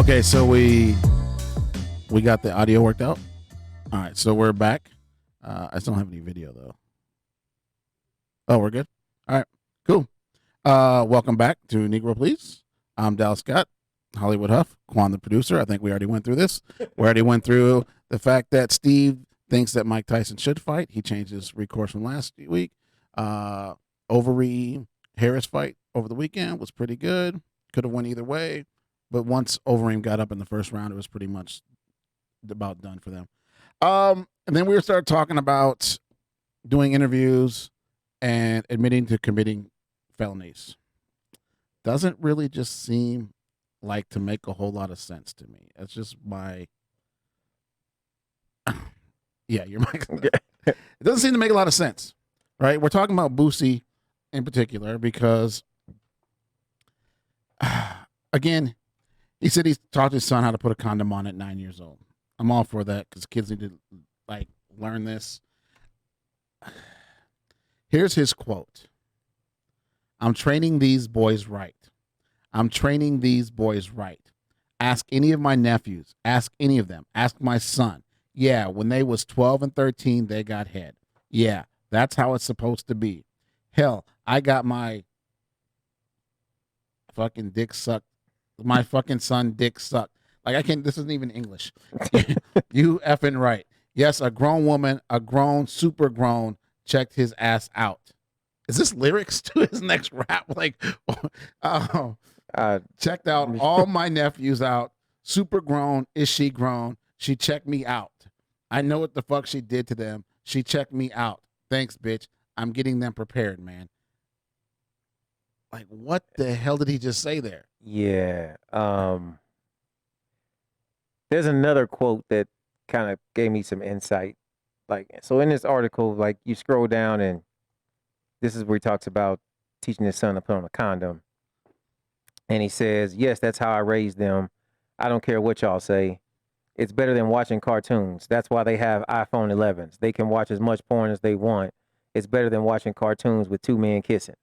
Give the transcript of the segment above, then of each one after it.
Okay, so we got the audio worked out. All right, so we're back. I still don't have any video though. Oh, we're good. All right, cool. Welcome back to Negro Please. I'm Dallas Scott, Hollywood Huff, Quan the producer. I think we already went through this. We already went through the fact that Steve thinks that Mike Tyson should fight. He changed his recourse from last week. Overeem Harris fight over the weekend was pretty good. Could have went either way. But once Overeem got up in the first round, it was pretty much about done for them. And then we started talking about doing interviews and admitting to committing felonies. Doesn't really just seem like to make a whole lot of sense to me. It's just my... yeah, your mic. It doesn't seem to make a lot of sense, right? We're talking about Boosie in particular because, again, he said he's taught his son how to put a condom on at 9 years old. I'm all for that because kids need to learn this. Here's his quote. I'm training these boys right. I'm training these boys right. Ask any of my nephews. Ask any of them. Ask my son. Yeah, when they was 12 and 13, they got head. Yeah, that's how it's supposed to be. Hell, I got my fucking dick sucked. My fucking son dick sucked. I can't, this isn't even English. You effing right. Yes, a grown woman, a grown, super grown, checked his ass out. Is this lyrics to his next rap? Checked out all my nephews out. Super grown. Is she grown? She checked me out. I know what the fuck she did to them. She checked me out. Thanks, bitch. I'm getting them prepared, man. What the hell did he just say there? Yeah. There's another quote that kind of gave me some insight. So in this article, you scroll down and this is where he talks about teaching his son to put on a condom. And he says, yes, that's how I raised them. I don't care what y'all say. It's better than watching cartoons. That's why they have iPhone 11s. They can watch as much porn as they want. It's better than watching cartoons with two men kissing.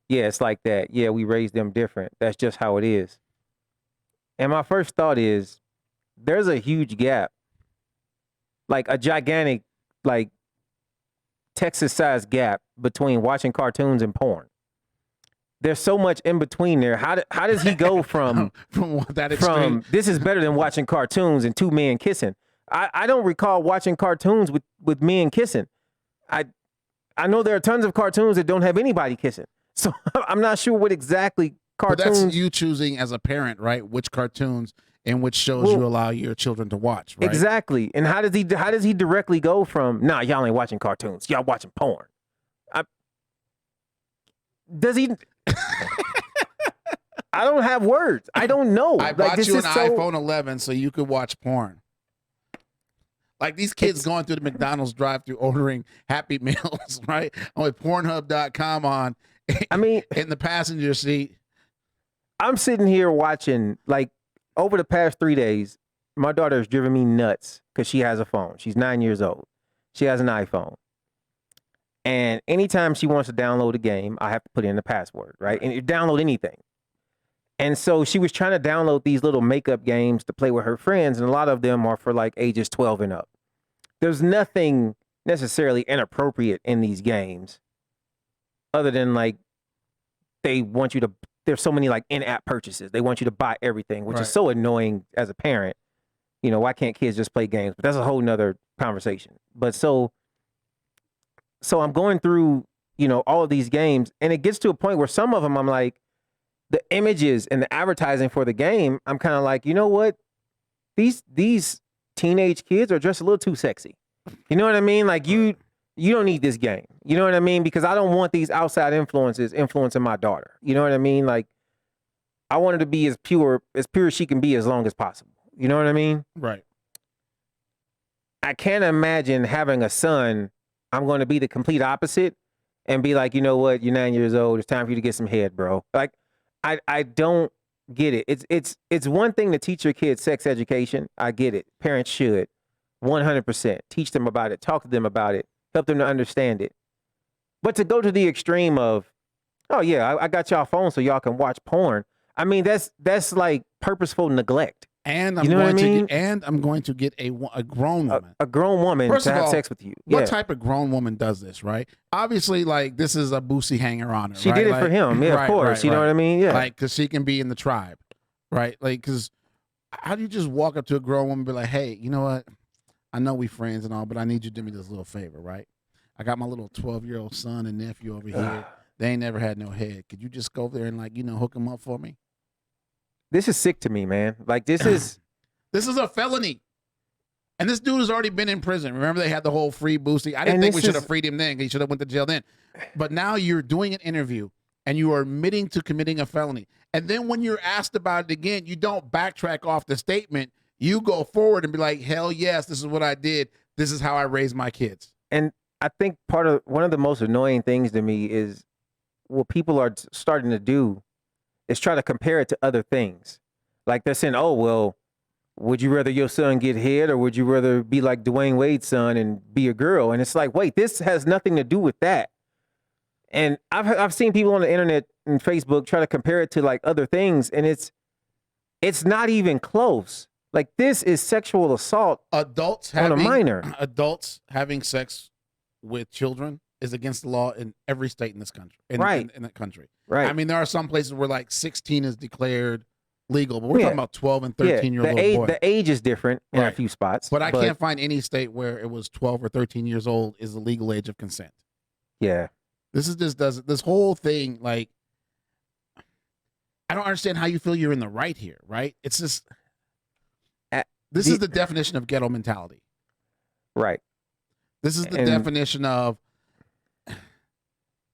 Yeah, it's like that. Yeah, we raised them different. That's just how it is. And my first thought is, there's a huge gap. A gigantic, Texas-sized gap between watching cartoons and porn. There's so much in between there. How does he go from that extreme? From this is better than watching cartoons and two men kissing? I don't recall watching cartoons with men kissing. I know there are tons of cartoons that don't have anybody kissing. So I'm not sure what exactly cartoons. But that's you choosing as a parent, right? Which cartoons and which shows you allow your children to watch, right? Exactly. And how does he directly go from, nah, y'all ain't watching cartoons, y'all watching porn? Does he? I don't have words. I don't know. I bought you an iPhone 11 so you could watch porn. These kids going through the McDonald's drive-through ordering Happy Meals, right? With Pornhub.com on. I mean, in the passenger seat. I'm sitting here watching, over the past 3 days, my daughter has driven me nuts because she has a phone. She's 9 years old. She has an iPhone. And anytime she wants to download a game, I have to put in the password, right? And you download anything. And so she was trying to download these little makeup games to play with her friends, and a lot of them are for ages 12 and up. There's nothing necessarily inappropriate in these games other than they want you to, there's so many in-app purchases. They want you to buy everything, which is so annoying as a parent. Why can't kids just play games? But that's a whole nother conversation. But so I'm going through, all of these games, and it gets to a point where some of them I'm the images and the advertising for the game, I'm kind of you know what? These teenage kids are just a little too sexy. You know what I mean? You don't need this game. You know what I mean? Because I don't want these outside influences influencing my daughter. You know what I mean? I want her to be as pure as she can be as long as possible. You know what I mean? Right. I can't imagine having a son. I'm going to be the complete opposite and be you know what? You're 9 years old. It's time for you to get some head, bro. I don't get it. It's one thing to teach your kids sex education. I get it. Parents should 100% teach them about it. Talk to them about it. Help them to understand it. But to go to the extreme of, oh yeah, I got y'all phone so y'all can watch porn. I mean, that's purposeful neglect. And I'm You know what I going mean? to get, and I'm going to get a grown woman. A grown woman First to of have all, sex with you. What Yeah. type of grown woman does this, right? Obviously, like, this is a Boosie hanger on her. She right? did it like, for him. Yeah, right, of course. right, You know right. what I mean? Yeah. Like, because she can be in the tribe, right? Like, because how do you just walk up to a grown woman and be like, hey, you know what? I know we friends and all, but I need you to do me this little favor, right? I got my little 12-year-old son and nephew over here. They ain't never had no head. Could you just go over there and, like, hook them up for me? This is sick to me, man. Like, this is... This is a felony. And this dude has already been in prison. Remember they had the whole free Boosie? I didn't think we should have freed him then. He should have went to jail then. But now you're doing an interview and you are admitting to committing a felony. And then when you're asked about it again, you don't backtrack off the statement. You go forward and be like, hell yes, this is what I did. This is how I raised my kids. And I think one of the most annoying things to me is what people are starting to do is try to compare it to other things. Like they're saying, oh, well, would you rather your son get hit or would you rather be like Dwayne Wade's son and be a girl? And it's like, wait, this has nothing to do with that. And I've seen people on the internet and Facebook try to compare it to like other things, and it's not even close. Like this is sexual assault on a minor. Adults having sex with children is against the law in every state in this country. In that country. Right. I mean, there are some places where like 16 is declared legal, but we're talking about 12 and 13-year-old boys. The age is different in a few spots. But I can't find any state where it was 12 or 13 years old is the legal age of consent. Yeah. This whole thing, like, I don't understand how you feel you're in the right here, right? It's just, this is the definition of ghetto mentality. Right. This is the definition of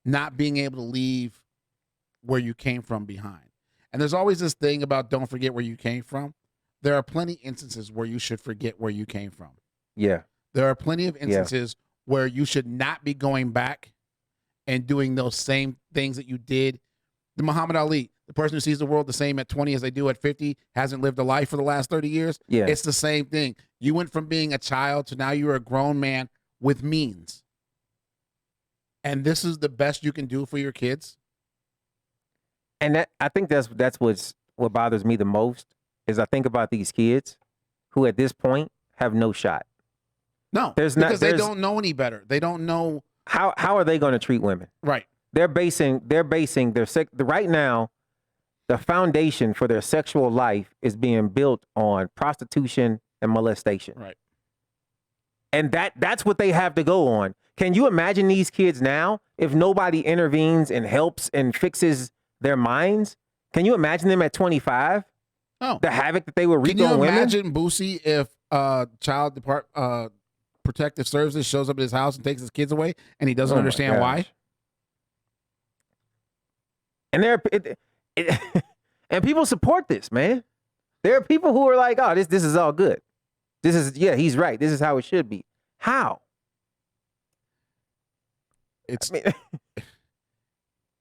not being able to leave where you came from behind. And there's always this thing about don't forget where you came from. There are plenty of instances where you should forget where you came from. Yeah. There are plenty of instances where you should not be going back and doing those same things that you did. The Muhammad Ali, the person who sees the world the same at 20 as they do at 50, hasn't lived a life for the last 30 years. Yeah. It's the same thing. You went from being a child to now you're a grown man with means. And this is the best you can do for your kids. And I think that's what bothers me the most is I think about these kids who at this point have no shot. No, because they don't know any better. They don't know how are they going to treat women. Right. They're basing their right now, the foundation for their sexual life is being built on prostitution and molestation. Right. And that's what they have to go on. Can you imagine these kids now if nobody intervenes and helps and fixes their minds? Can you imagine them at 25? Oh, the havoc that they would wreak on women. Can you imagine Boosie if Child Protective Services shows up at his house and takes his kids away, and he doesn't understand why? And and people support this, man. There are people who are like, "Oh, this is all good. This is he's right. This is how it should be." How?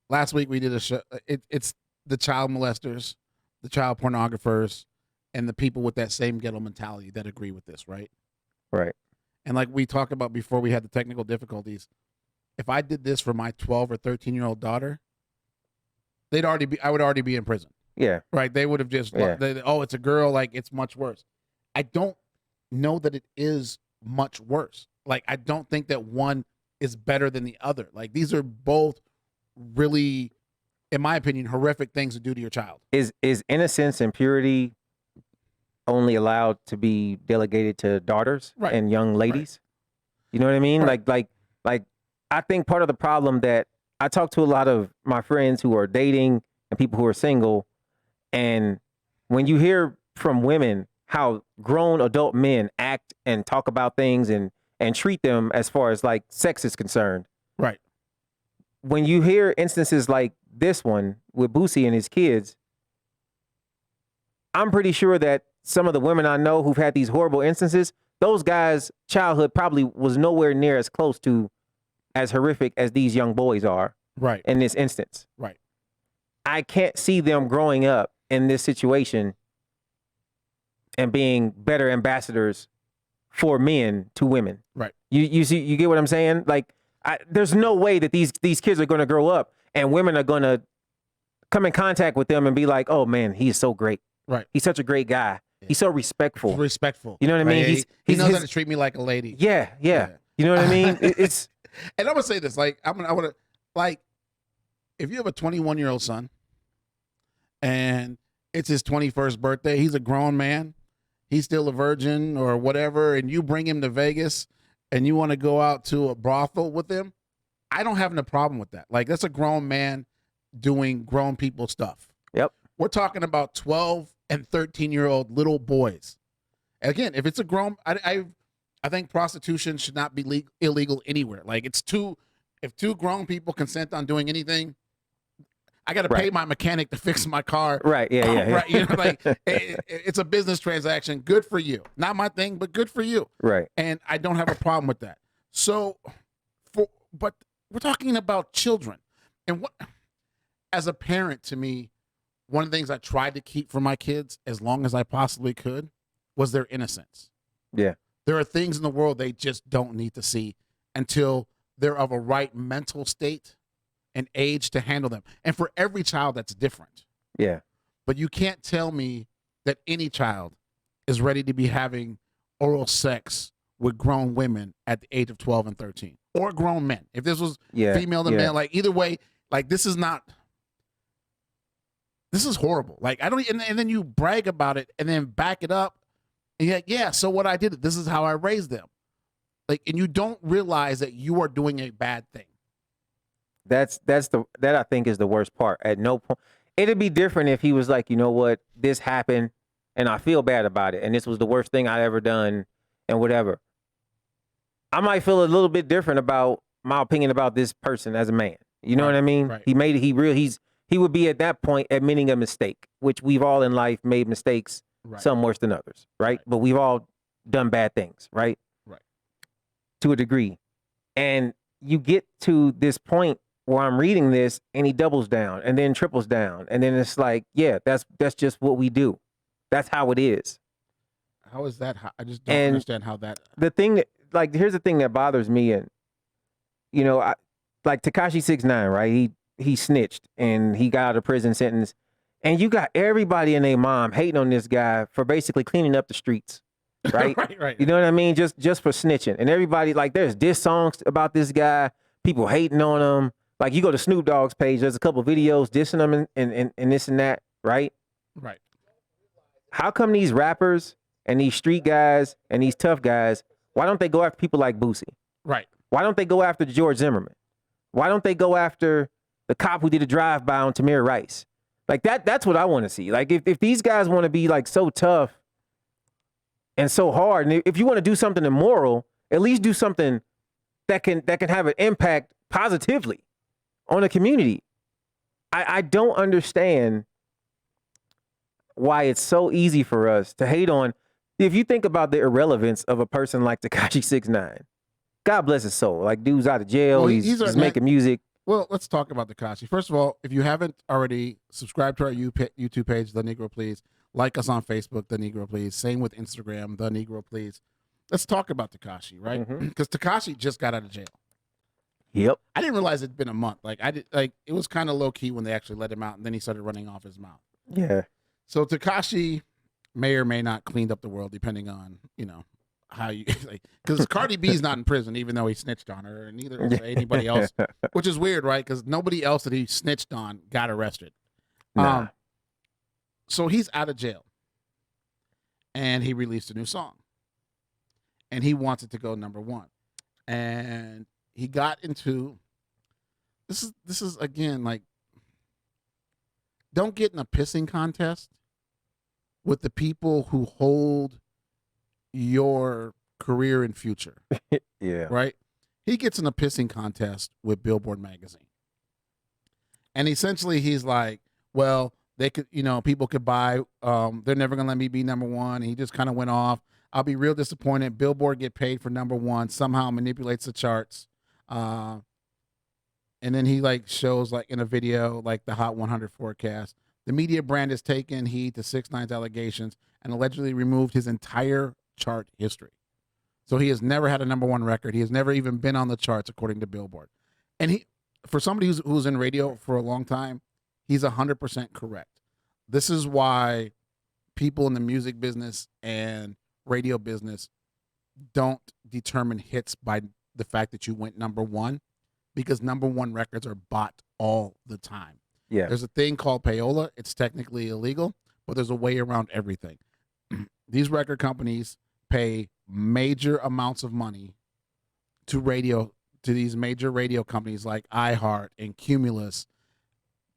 Last week we did a show. It's the child molesters, the child pornographers, and the people with that same ghetto mentality that agree with this, right? Right. And like we talked about before we had the technical difficulties, if I did this for my 12 or 13-year-old daughter, I would already be in prison. Yeah. Right. They would have just, it's a girl. Like, it's much worse. I don't know that it is much worse. Like, I don't think that one is better than the other. Like, these are both really, in my opinion, horrific things to do to your child. Is innocence and purity only allowed to be delegated to daughters and young ladies? Right. You know what I mean? Right. Like I think part of the problem that I talk to a lot of my friends who are dating and people who are single, and when you hear from women how grown adult men act and talk about things and treat them as far as like sex is concerned. Right. When you hear instances like this one with Boosie and his kids, I'm pretty sure that some of the women I know who've had these horrible instances, those guys' childhood probably was nowhere near as close to as horrific as these young boys are. Right. In this instance. Right. I can't see them growing up in this situation and being better ambassadors for men to women. Right. You get what I'm saying? Like, there's no way that these kids are going to grow up and women are going to come in contact with them and be like, "Oh man, he is so great. Right. He's such a great guy. He's so respectful. Respectful. You know what I mean? Right? He knows how to treat me like a lady. Yeah. You know what I mean? It's and I'm gonna say this, like I want to, like, if you have a 21-year-old son, and it's his 21st birthday, he's a grown man, he's still a virgin or whatever, and you bring him to Vegas, and you want to go out to a brothel with him, I don't have no problem with that. Like, that's a grown man doing grown people stuff. Yep. We're talking about 12 and 13-year-old little boys. And again, if it's a grown, I think prostitution should not be illegal anywhere. Like, if two grown people consent on doing anything, I got to pay my mechanic to fix my car. Right. Yeah. Right. You know, like it's a business transaction. Good for you. Not my thing, but good for you. Right. And I don't have a problem with that. So, but we're talking about children, and what, as a parent, to me, one of the things I tried to keep from my kids as long as I possibly could was their innocence. Yeah. There are things in the world they just don't need to see until they're of a right mental state and age to handle them. And for every child, that's different. Yeah. But you can't tell me that any child is ready to be having oral sex with grown women at the age of 12 and 13, or grown men. If this was female to male, like, either way, like, this is horrible. Like, I don't, and then you brag about it and then back it up. And you're like, yeah, so what I did, this is how I raised them. Like, and you don't realize that you are doing a bad thing. That I think is the worst part. At no point, it'd be different if he was like, you know what, this happened and I feel bad about it, and this was the worst thing I ever done, and whatever. I might feel a little bit different about my opinion about this person as a man. You know what I mean? Right. He would be at that point admitting a mistake, which we've all in life made mistakes, some worse than others, right? But we've all done bad things, right? Right. To a degree. And you get to this point where I'm reading this and he doubles down and then triples down. And then it's like, yeah, that's just what we do. That's how it is. How is that? I just don't understand how that. The thing that, like, here's the thing that bothers me. And, you know, like Tekashi 6ix9ine, right? He snitched and he got out of prison sentence. And you got everybody and their mom hating on this guy for basically cleaning up the streets. Right? right. You know what I mean? Just for snitching. And everybody, like, there's diss songs about this guy, people hating on him. Like, you go to Snoop Dogg's page, there's a couple videos dissing him and this and that, right? Right. How come these rappers and these street guys and these tough guys, why don't they go after people like Boosie? Right. Why don't they go after George Zimmerman? Why don't they go after the cop who did a drive-by on Tamir Rice? Like, that's what I want to see. Like, if these guys want to be, like, so tough and so hard, and if you want to do something immoral, at least do something that can have an impact positively on a community. I don't understand why it's so easy for us to hate on. If you think about the irrelevance of a person like Tekashi 6ix9ine, God bless his soul. Like, dude's out of jail. He's making music. Well, let's talk about Tekashi. First of all, if you haven't already, subscribe to our YouTube page, The Negro Please. Like us on Facebook, The Negro Please. Same with Instagram, The Negro Please. Let's talk about Tekashi, right? Because Tekashi just got out of jail. Yep. I didn't realize it'd been a month. It was kind of low key when they actually let him out, and then he started running off his mouth. Yeah. So Tekashi may or may not cleaned up the world, depending on, you know, how you, like, because Cardi B's not in prison, even though he snitched on her, and neither is anybody else, which is weird, right? Because nobody else that he snitched on got arrested. Nah. So he's out of jail, and he released a new song, and he wants it to go #1, and he got into this is again, like, don't get in a pissing contest with the people who hold your career and future. Yeah. Right? He gets in a pissing contest with Billboard magazine. And essentially he's like, well, they could, you know, people could buy, they're never gonna let me be #1. And he just kind of went off. I'll be real disappointed. Billboard get paid for #1, somehow manipulates the charts. And then he, like, shows, like, in a video, like, the Hot 100 forecast. The media brand has taken heed to 6ix9ine's allegations and allegedly removed his entire chart history. So he has never had a #1 record. He has never even been on the charts, according to Billboard. And he, for somebody who's in radio for a long time, he's 100% correct. This is why people in the music business and radio business don't determine hits by the fact that you went number one, because number one records are bought all the time. Yeah. There's a thing called payola. It's technically illegal, but there's a way around everything. These record companies pay major amounts of money to these major radio companies like iHeart and Cumulus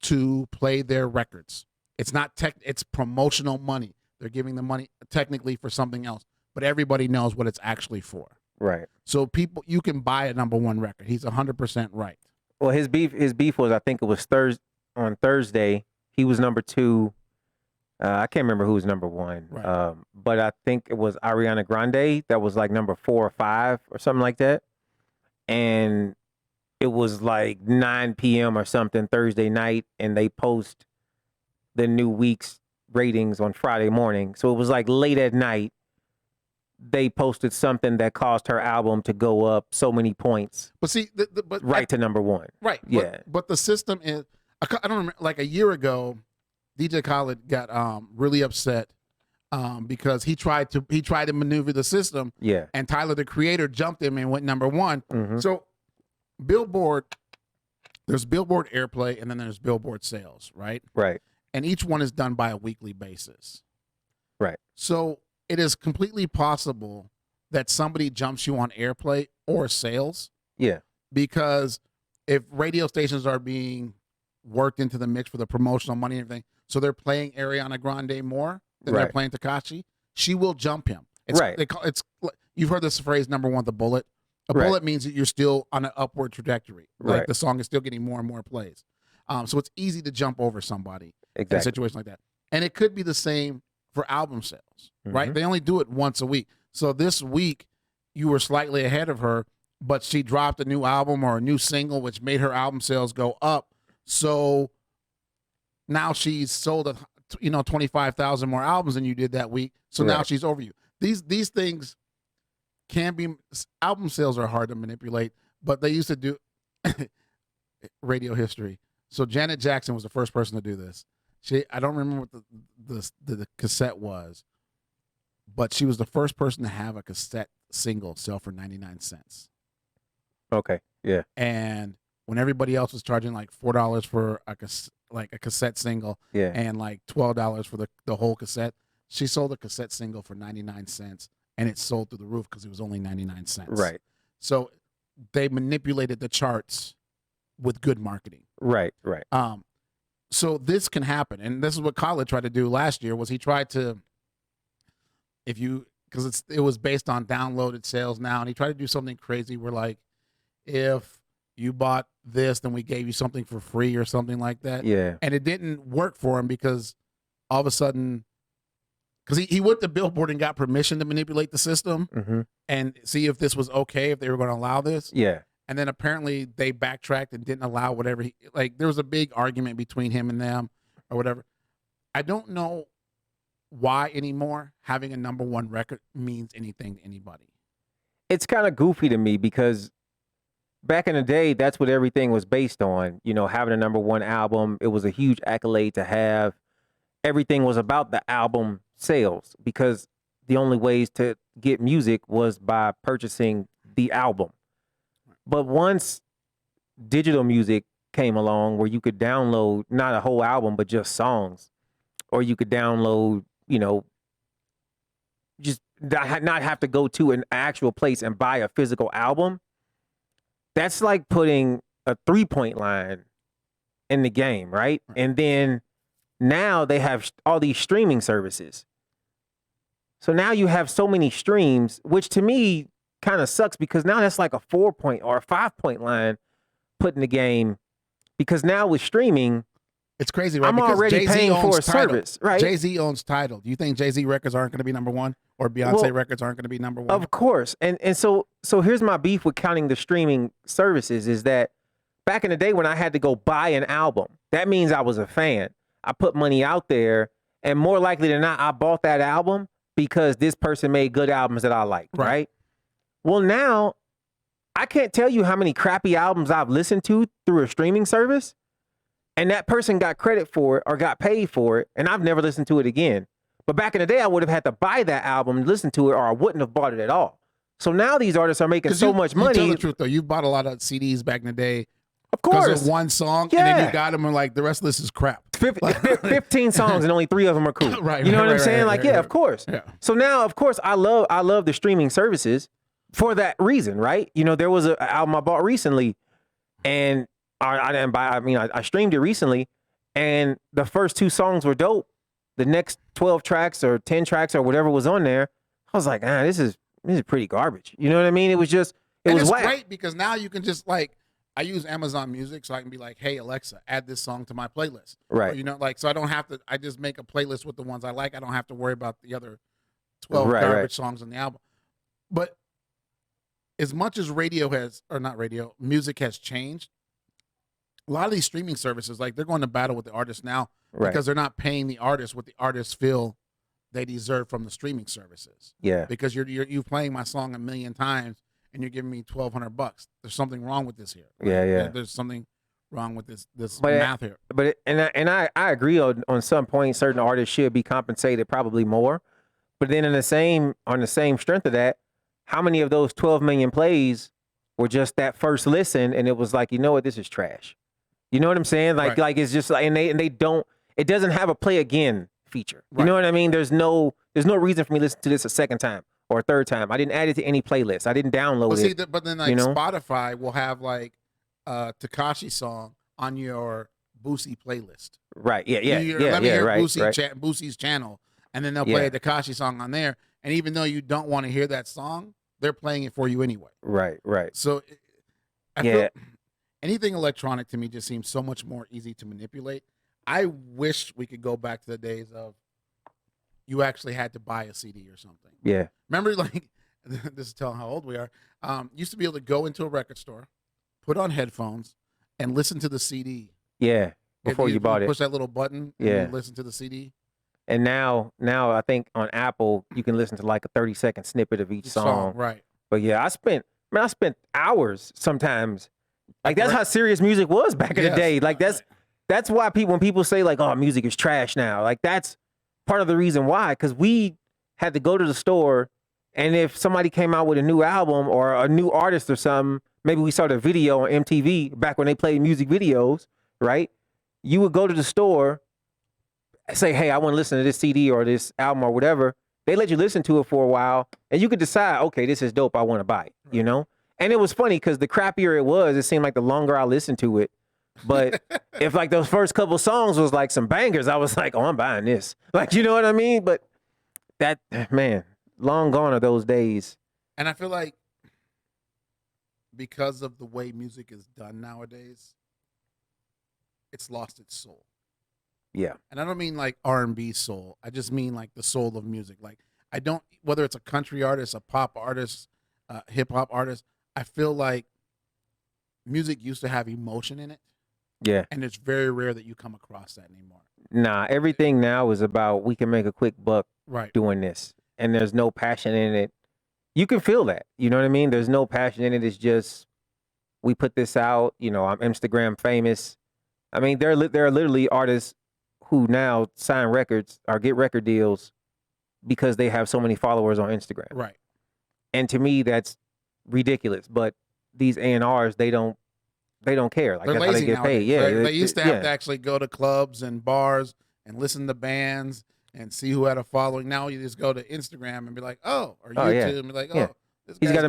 to play their records. It's not it's promotional money. They're giving the money technically for something else, but everybody knows what it's actually for. Right. So you can buy a number one record. He's 100% right. Well, his beef was, I think it was on Thursday. He was number two. I can't remember who was number one. Right. But I think it was Ariana Grande that was like number 4 or 5 or something like that. And it was like 9 p.m. or something Thursday night, and they post the new week's ratings on Friday morning. So it was like late at night. They posted something that caused her album to go up so many points. But see, to number one. Right. Yeah. But the system is, I don't remember, like a year ago, DJ Khaled got really upset because he tried to maneuver the system. Yeah. And Tyler, the Creator, jumped him and went number one. Mm-hmm. So Billboard, there's Billboard airplay and then there's Billboard sales, right? Right. And each one is done by a weekly basis. Right. So it is completely possible that somebody jumps you on airplay or sales. Yeah. Because if radio stations are being worked into the mix for the promotional money and everything, so they're playing Ariana Grande more than they're playing Tekashi, she will jump him. You've heard this phrase, number one, the bullet. A bullet means that you're still on an upward trajectory. Like the song is still getting more and more plays. So it's easy to jump over somebody in a situation like that. And it could be the same for album sales, right? They only do it once a week. So this week, you were slightly ahead of her, but she dropped a new album or a new single, which made her album sales go up. So now she's sold 25,000 more albums than you did that week. So now she's over you. These things can be, album sales are hard to manipulate, but they used to do radio history. So Janet Jackson was the first person to do this. I don't remember what the cassette was, but she was the first person to have a cassette single sell for 99 cents. Okay. Yeah. And when everybody else was charging like $4 for a cassette single, and like $12 for the whole cassette, she sold a cassette single for 99 cents, and it sold through the roof because it was only 99 cents. Right. So they manipulated the charts with good marketing. Right. So this can happen, and this is what Khaled tried to do last year. Was he tried to, because it was based on downloaded sales now, and he tried to do something crazy where like, if you bought this, then we gave you something for free or something like that. Yeah. And it didn't work for him because all of a sudden, because he went to Billboard and got permission to manipulate the system and see if this was okay, if they were going to allow this. Yeah. And then apparently they backtracked and didn't allow whatever there was a big argument between him and them or whatever. I don't know why anymore having a number one record means anything to anybody. It's kind of goofy to me because back in the day, that's what everything was based on. Having a number one album, it was a huge accolade to have. Everything was about the album sales because the only ways to get music was by purchasing the album. But once digital music came along where you could download not a whole album, but just songs, or you could download, just not have to go to an actual place and buy a physical album. That's like putting a 3-point line in the game, right? And then now they have all these streaming services. So now you have so many streams, which to me kind of sucks because now that's like a 4-point or a 5-point line put in the game. Because now with streaming, it's crazy, right? I'm because already Jay-Z paying for a owns Tidal. service, right? Jay-Z owns Tidal. Do you think Jay-Z records aren't going to be number one, or Beyonce records aren't going to be number one? Of course. And so here's my beef with counting the streaming services is that back in the day when I had to go buy an album, that means I was a fan. I put money out there, and more likely than not, I bought that album because this person made good albums that I liked, right? Well, now I can't tell you how many crappy albums I've listened to through a streaming service, and that person got credit for it or got paid for it, and I've never listened to it again. But back in the day, I would have had to buy that album and listen to it, or I wouldn't have bought it at all. So now these artists are making so much money. Tell the truth though, you bought a lot of CDs back in the day. Of course, because of one song, and then you got them and like the rest of this is crap. 15 songs and only 3 of them are cool. Right. You know what I'm saying? Right, of course. Yeah. So now, of course, I love the streaming services for that reason, right? You know, there was an album I bought recently, and I didn't buy. I mean, I streamed it recently, and the first 2 songs were dope. The next 12 tracks or 10 tracks or whatever was on there, I was like, this is pretty garbage. You know what I mean? It was just was whack. Great because now you can just like. I use Amazon Music, so I can be like, hey, Alexa, add this song to my playlist. Right. Or, you know, like, so I don't have to, I just make a playlist with the ones I like. I don't have to worry about the other 12 garbage songs on the album. But as much as music has changed, a lot of these streaming services, like, they're going to battle with the artists now because they're not paying the artists what the artists feel they deserve from the streaming services. Yeah. Because you're playing my song a million times, and you're giving me $1,200. There's something wrong with this here. Right? Yeah. There's something wrong with this math here. But I agree on some points. Certain artists should be compensated probably more. But then on the same strength of that, how many of those 12 million plays were just that first listen, and it was like, you know what, this is trash. You know what I'm saying? Like it's just like, and they don't. It doesn't have a play again feature. You know what I mean? There's no reason for me to listen to this a second time or a third time. I didn't add it to any playlist. I didn't download it. But then like Spotify will have like a tekashi song on your Boosie playlist. Right. Yeah. Let me hear Boosie, Boosie's channel, and then they'll play a tekashi song on there. And even though you don't want to hear that song, they're playing it for you anyway. Right. So I feel anything electronic to me just seems so much more easy to manipulate. I wish we could go back to the days of you actually had to buy a CD or something. Yeah. Remember, like, this is telling how old we are. Used to be able to go into a record store, put on headphones, and listen to the CD. Yeah. Before you bought it. Push that little button and listen to the CD. And now I think on Apple, you can listen to like a 30-second snippet of each song. Right. But yeah, I spent hours sometimes. Like, that's how serious music was back in the day. Like, that's why when people say like, oh, music is trash now, like, that's part of the reason why, because we had to go to the store, and if somebody came out with a new album or a new artist or something, maybe we saw the video on MTV back when they played music videos, right? You would go to the store, say, hey, I want to listen to this CD or this album or whatever. They let you listen to it for a while, and you could decide, okay, this is dope, I want to buy it, you know? And it was funny because the crappier it was, it seemed like the longer I listened to it. But if like those first couple songs was like some bangers, I was like, oh, I'm buying this. Like, you know what I mean? But that, man, long gone are those days. And I feel like because of the way music is done nowadays, it's lost its soul. Yeah. And I don't mean like R&B soul. I just mean like the soul of music. Like, I don't, whether it's a country artist, a pop artist, hip hop artist, I feel like music used to have emotion in it. Yeah. And it's very rare that you come across that anymore. Nah, everything now is about we can make a quick buck doing this. And there's no passion in it. You can feel that. You know what I mean? There's no passion in it. It's just, we put this out. You know, I'm Instagram famous. I mean, there are literally artists who now sign records or get record deals because they have so many followers on Instagram. Right. And to me, that's ridiculous. But these A&Rs, they don't care. Like, they're that's how they get paid. Yeah, they used to have to actually go to clubs and bars and listen to bands and see who had a following. Now you just go to Instagram and be like, or YouTube and be like, this guy's got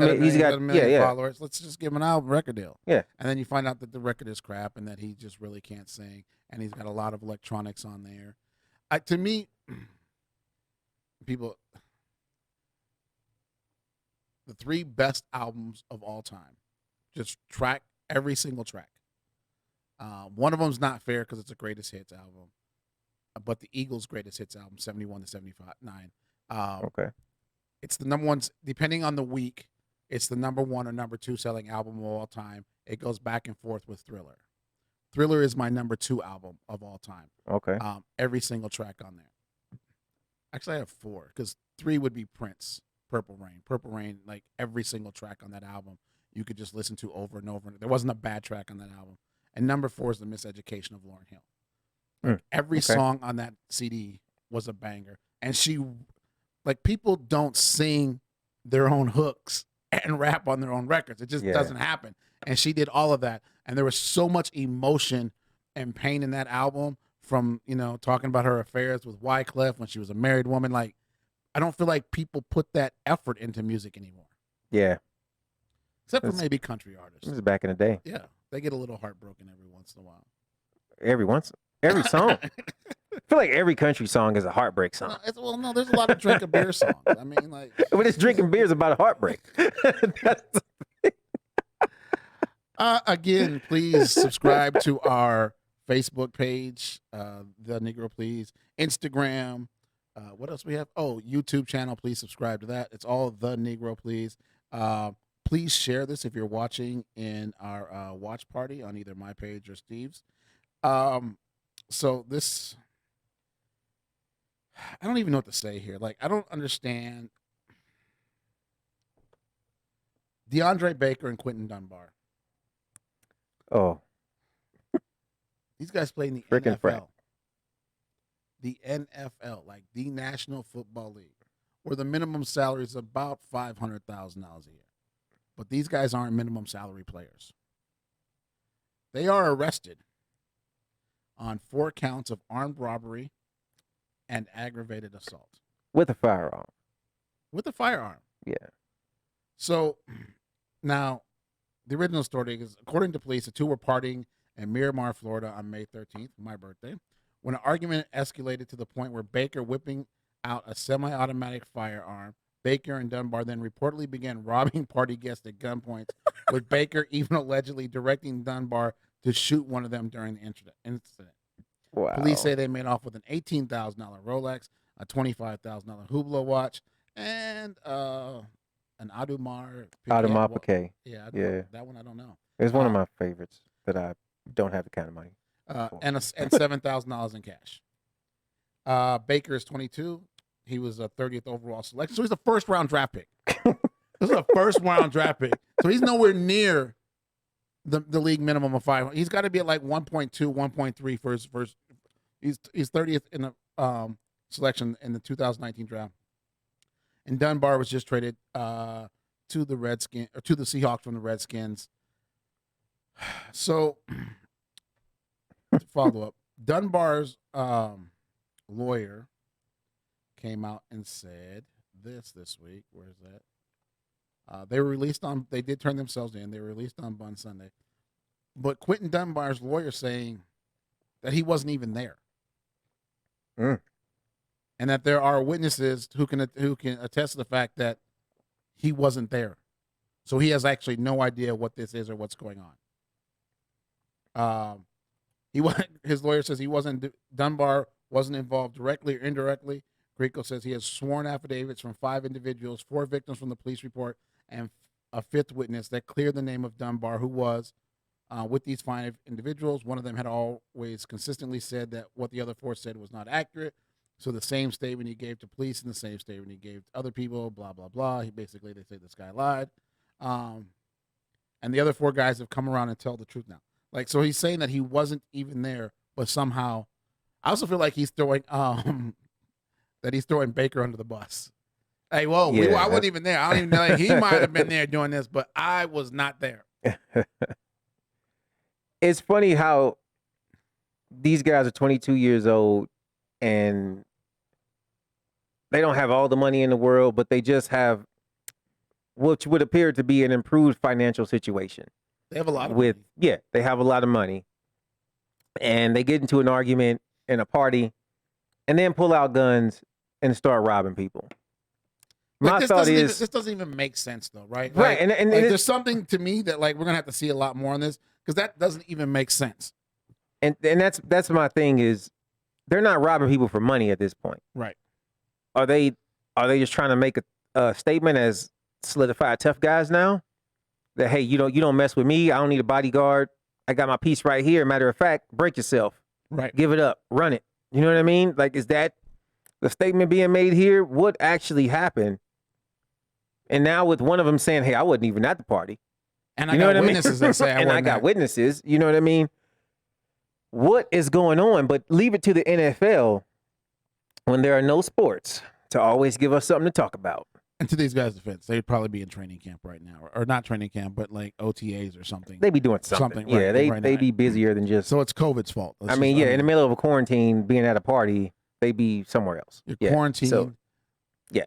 a million followers. Let's just give him an album record deal. Yeah. And then you find out that the record is crap and that he just really can't sing and he's got a lot of electronics on there. To me, people, the 3 best albums of all time, just track every single track. One of them's not fair because it's a greatest hits album, but the Eagles' greatest hits album, 71 to 79. Okay. It's the number one, depending on the week, it's the number 1 or number 2 selling album of all time. It goes back and forth with Thriller. Thriller is my number 2 album of all time. Okay. Every single track on there. Actually, I have 4 because 3 would be Prince, Purple Rain. Purple Rain, like every single track on that album, you could just listen to over and over. There wasn't a bad track on that album. And number 4 is The Miseducation of Lauryn Hill. Like every song on that CD was a banger. and she, like, people don't sing their own hooks and rap on their own records. It just doesn't happen. And she did all of that, and there was so much emotion and pain in that album from, you know, talking about her affairs with Wyclef when she was a married woman. Like, I don't feel like people put that effort into music anymore. Yeah. Except for maybe country artists. This is back in the day. Yeah. They get a little heartbroken every once in a while. Every song. I feel like every country song is a heartbreak song. No, there's a lot of drinking beer songs. I mean, like. But it's drinking beer is about a heartbreak. Again, please subscribe to our Facebook page, The Negro Please, Instagram. What else we have? Oh, YouTube channel. Please subscribe to that. It's all The Negro Please. Please share this if you're watching in our watch party on either my page or Steve's. So this, I don't even know what to say here. Like, I don't understand. Deandre Baker and Quinton Dunbar. Oh. These guys play in the Frickin' NFL. The NFL, like the National Football League, where the minimum salary is about $500,000 a year. But these guys aren't minimum salary players. They are arrested on 4 counts of armed robbery and aggravated assault. With a firearm. With a firearm. Yeah. So now, the original story is, according to police, the two were partying in Miramar, Florida on May 13th, my birthday, when an argument escalated to the point where Baker whipping out a semi-automatic firearm. Baker and Dunbar then reportedly began robbing party guests at gunpoint, with Baker even allegedly directing Dunbar to shoot one of them during the incident. Wow. Police say they made off with an $18,000 Rolex, a $25,000 Hublot watch, and an Audemars Piguet. Yeah, that one I don't know. It's one of my favorites that I don't have the kind of money. And $7,000 in cash. Baker is 22. He was a 30th overall selection, so he's a first-round draft pick. This is a first-round draft pick, so he's nowhere near the league minimum of 5. He's got to be at like 1.2, 1.3 for his first. He's 30th in the selection in the 2019 draft. And Dunbar was just traded to the Seahawks from the Redskins. So, to follow up, Dunbar's lawyer came out and said this week. Where is that? They were released on. They did turn themselves in. They were released on Sunday. But Quinton Dunbar's lawyer saying that he wasn't even there. And that there are witnesses who can attest to the fact that he wasn't there. So he has actually no idea what this is or what's going on. His lawyer says Dunbar wasn't involved directly or indirectly. Greco says he has sworn affidavits from 5 individuals, 4 victims from the police report, and a 5th witness that cleared the name of Dunbar, who was with these 5 individuals. One of them had always consistently said that what the other 4 said was not accurate. So the same statement he gave to police and the same statement he gave to other people, blah, blah, blah. They say this guy lied. And the other 4 guys have come around and tell the truth now. Like, so he's saying that he wasn't even there, but somehow, I also feel like he's throwing, Baker under the bus. Hey, whoa, I wasn't even there. I don't even know. Like, he might have been there doing this, but I was not there. It's funny how these guys are 22 years old and they don't have all the money in the world, but they just have what would appear to be an improved financial situation. They have a lot of money. Yeah, they have a lot of money. And they get into an argument in a party and then pull out guns and start robbing people. My thought is this doesn't even make sense though, right? Right. Like, and there's something to me that like we're gonna have to see a lot more on this because that doesn't even make sense. And that's my thing is they're not robbing people for money at this point. Right. Are they just trying to make a statement as solidified tough guys now? That hey, you don't mess with me. I don't need a bodyguard. I got my piece right here. Matter of fact, break yourself. Right. Give it up. Run it. You know what I mean? Like, is that the statement being made here? What actually happened? And now with one of them saying, hey, I wasn't even at the party. And I got witnesses that say I got witnesses. You know what I mean? What is going on? But leave it to the NFL when there are no sports, to always give us something to talk about. And to these guys' defense, they'd probably be in training camp right now, or not training camp, but like OTAs or something. They be doing something. Yeah, right they now. be busier than just. So it's COVID's fault. In the middle of a quarantine, being at a party, they be somewhere else. You're quarantined. So, yeah.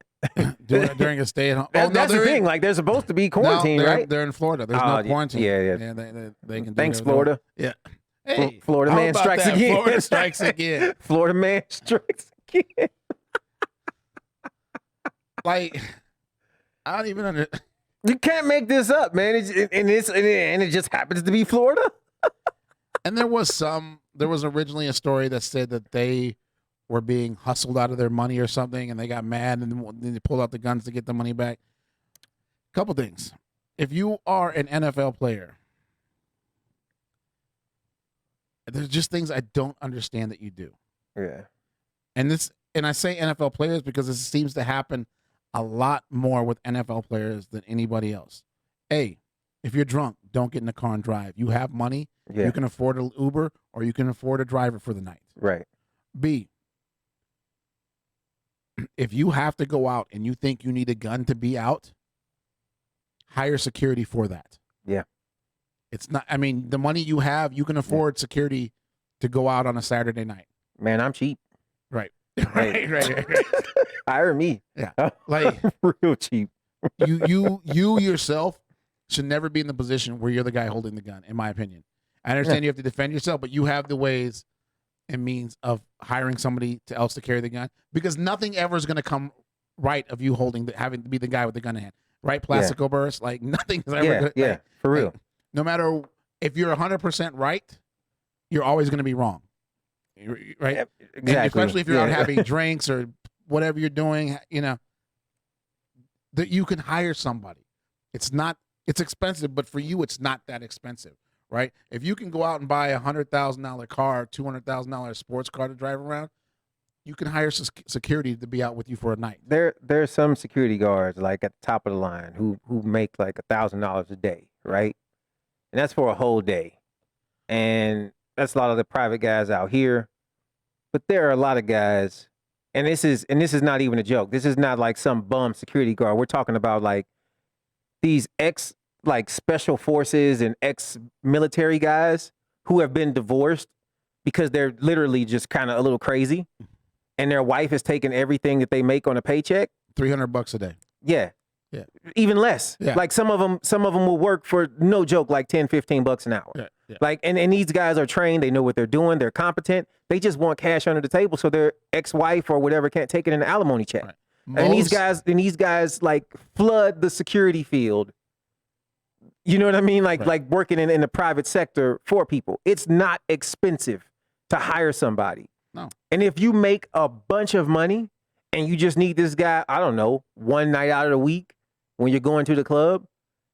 during a stay at home. That's the thing. Like, they're supposed to be quarantined, right? They're in Florida. There's no quarantine. Yeah. They can. Thanks, Florida. Yeah. Hey, Florida man strikes again. Florida strikes again. Florida man strikes again. Like, I don't even understand. You can't make this up, man. And it just happens to be Florida. And there was originally a story that said that they were being hustled out of their money or something, and they got mad and then they pulled out the guns to get the money back. Couple things. If you are an NFL player, there's just things I don't understand that you do. Yeah. And I say NFL players because this seems to happen a lot more with NFL players than anybody else. A, if you're drunk, don't get in the car and drive. You have money, you can afford an Uber, or you can afford a driver for the night. Right. B, if you have to go out and you think you need a gun to be out, hire security for that. Yeah. It's not, I mean, the money you have, you can afford security to go out on a Saturday night. Man, I'm cheap. Right. Right. Hire me. Yeah. Like, real cheap. you yourself should never be in the position where you're the guy holding the gun, in my opinion. I understand you have to defend yourself, but you have the ways and means of hiring somebody else to carry the gun, because nothing ever is going to come right of you having to be the guy with the gun in hand. Right? Plaxico Burress, like nothing's ever going to. For real. Like, no matter if you're 100% right, you're always going to be wrong. Right? Yeah, exactly. And especially if you're out having drinks or whatever you're doing, that you can hire somebody. It's expensive, but for you, it's not that expensive, right? If you can go out and buy $100,000 car, $200,000 sports car to drive around, you can hire security to be out with you for a night. There's some security guards like at the top of the line who make like $1,000 a day, right? And that's for a whole day. And that's a lot of the private guys out here. But there are a lot of guys, and this is not even a joke. This is not like some bum security guard. We're talking about like these special forces and ex-military guys who have been divorced because they're literally just kind of a little crazy, and their wife is taking everything that they make on a paycheck. $300 a day. Yeah. Yeah. Even less. Yeah. Like some of them will work for, no joke, like $10-15 an hour. Yeah. Yeah. Like, and these guys are trained, they know what they're doing, they're competent. They just want cash under the table so their ex-wife or whatever can't take it in an alimony check. Right. And these guys like flood the security field. You know what I mean? Like working in the private sector for people. It's not expensive to hire somebody. No. And if you make a bunch of money and you just need this guy, I don't know, one night out of the week when you're going to the club,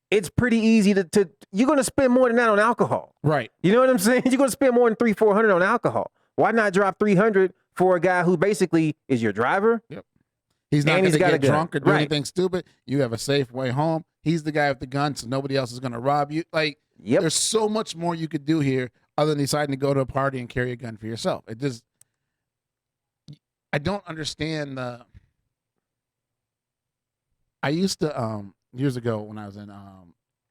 it's pretty easy to you're going to spend more than that on alcohol. Right. You know what I'm saying? You're going to spend more than $300-400 on alcohol. Why not drop $300 for a guy who basically is your driver? Yep. He's not going to get drunk or do anything stupid. You have a safe way home. He's the guy with the gun, so nobody else is going to rob you. Like, there's so much more you could do here other than deciding to go to a party and carry a gun for yourself. I don't understand I used to, years ago when I was in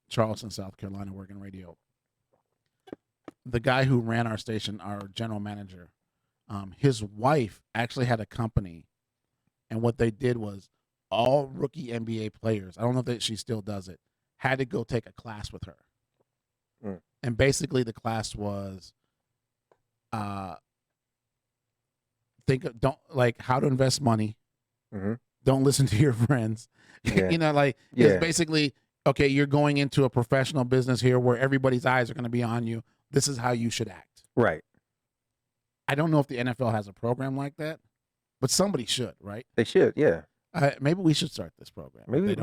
Charleston, South Carolina, working radio, the guy who ran our station, our general manager, his wife actually had a company, and what they did was all rookie NBA players, I don't know if she still does it, had to go take a class with her. Mm. And basically the class was how to invest money. Mm-hmm. Don't listen to your friends. Yeah. It's basically, okay, you're going into a professional business here where everybody's eyes are going to be on you. This is how you should act. Right. I don't know if the NFL has a program like that, but somebody should, right? They should, yeah. Maybe we should start this program. Maybe.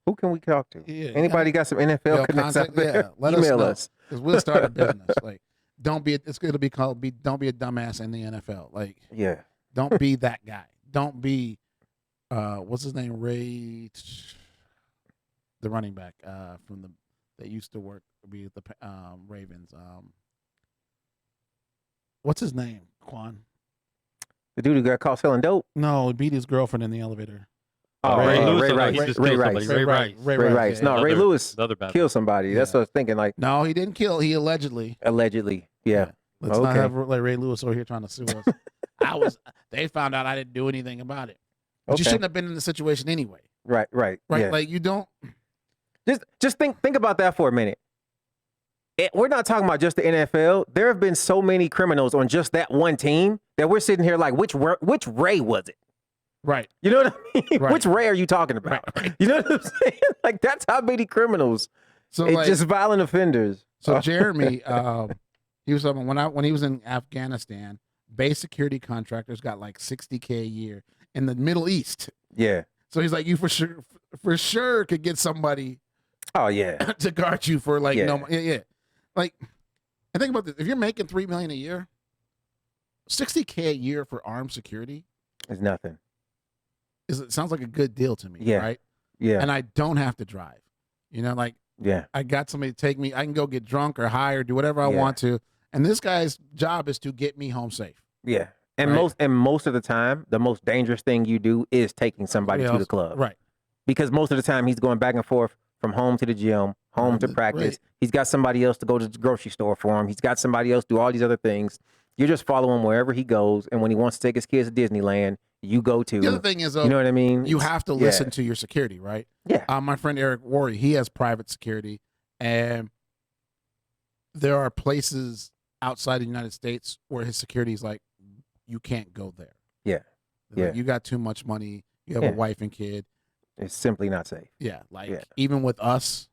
Who can we talk to? Yeah, anybody got some NFL connects out there? Yeah, let Email us. Because we'll start a business. Like, don't be a dumbass in the NFL. Like, don't be that guy. Don't be, what's his name? Ray, the running back that used to be at the Ravens. What's his name? Quan. The dude who got caught selling dope. No, he beat his girlfriend in the elevator. Oh, Ray Lewis. Ray No, Rice. he just Ray killed Rice. somebody. Ray Rice. Ray Ray Rice. Rice. Yeah, No, yeah. Ray Lewis The other bad killed somebody. That's Yeah. what I was thinking. Like No, he didn't kill. He allegedly. allegedly. Yeah. Let's not Okay. have like Ray Lewis over here trying to sue us. They found out I didn't do anything about it. But you Okay. shouldn't have been in the situation anyway. Right. Right? Yeah. Like you don't. Just think about that for a minute. We're not talking about just the NFL. There have been so many criminals on just that one team that we're sitting here like, which Ray was it? Right. You know what I mean? Right. Which Ray are you talking about? Right. You know what I'm saying? Like that's how many criminals. So It's like, just violent offenders. so Jeremy, he was talking when he was in Afghanistan. Base security contractors got like $60K a year in the Middle East. Yeah. So he's like, you for sure could get somebody Oh yeah. to guard you for like Yeah. no, yeah. Like, and think about this: if you're making $3 million a year, $60K a year for armed security It's nothing. it sounds like a good deal to me, Yeah. right? Yeah. And I don't have to drive. You know, like Yeah. I got somebody to take me. I can go get drunk or high or do whatever I Yeah. want to. And this guy's job is to get me home safe. Yeah. And Right. most of the time, the most dangerous thing you do is taking somebody to the club. Right. Because most of the time he's going back and forth from home to the gym, home to Right. practice. He's got somebody else to go to the grocery store for him. He's got somebody else do all these other things. You're just following wherever he goes. And when he wants to take his kids to Disneyland, you go to. The other thing is, You know what I mean? you It's- have to yeah. listen to your security, right? Yeah. My friend Eric Worry, he has private security, and there are places outside the United States where his security is like, you can't go there. Yeah. They're like, Yeah. you got too much money. You have Yeah. a wife and kid. It's simply not safe. Yeah, like Yeah. even with us,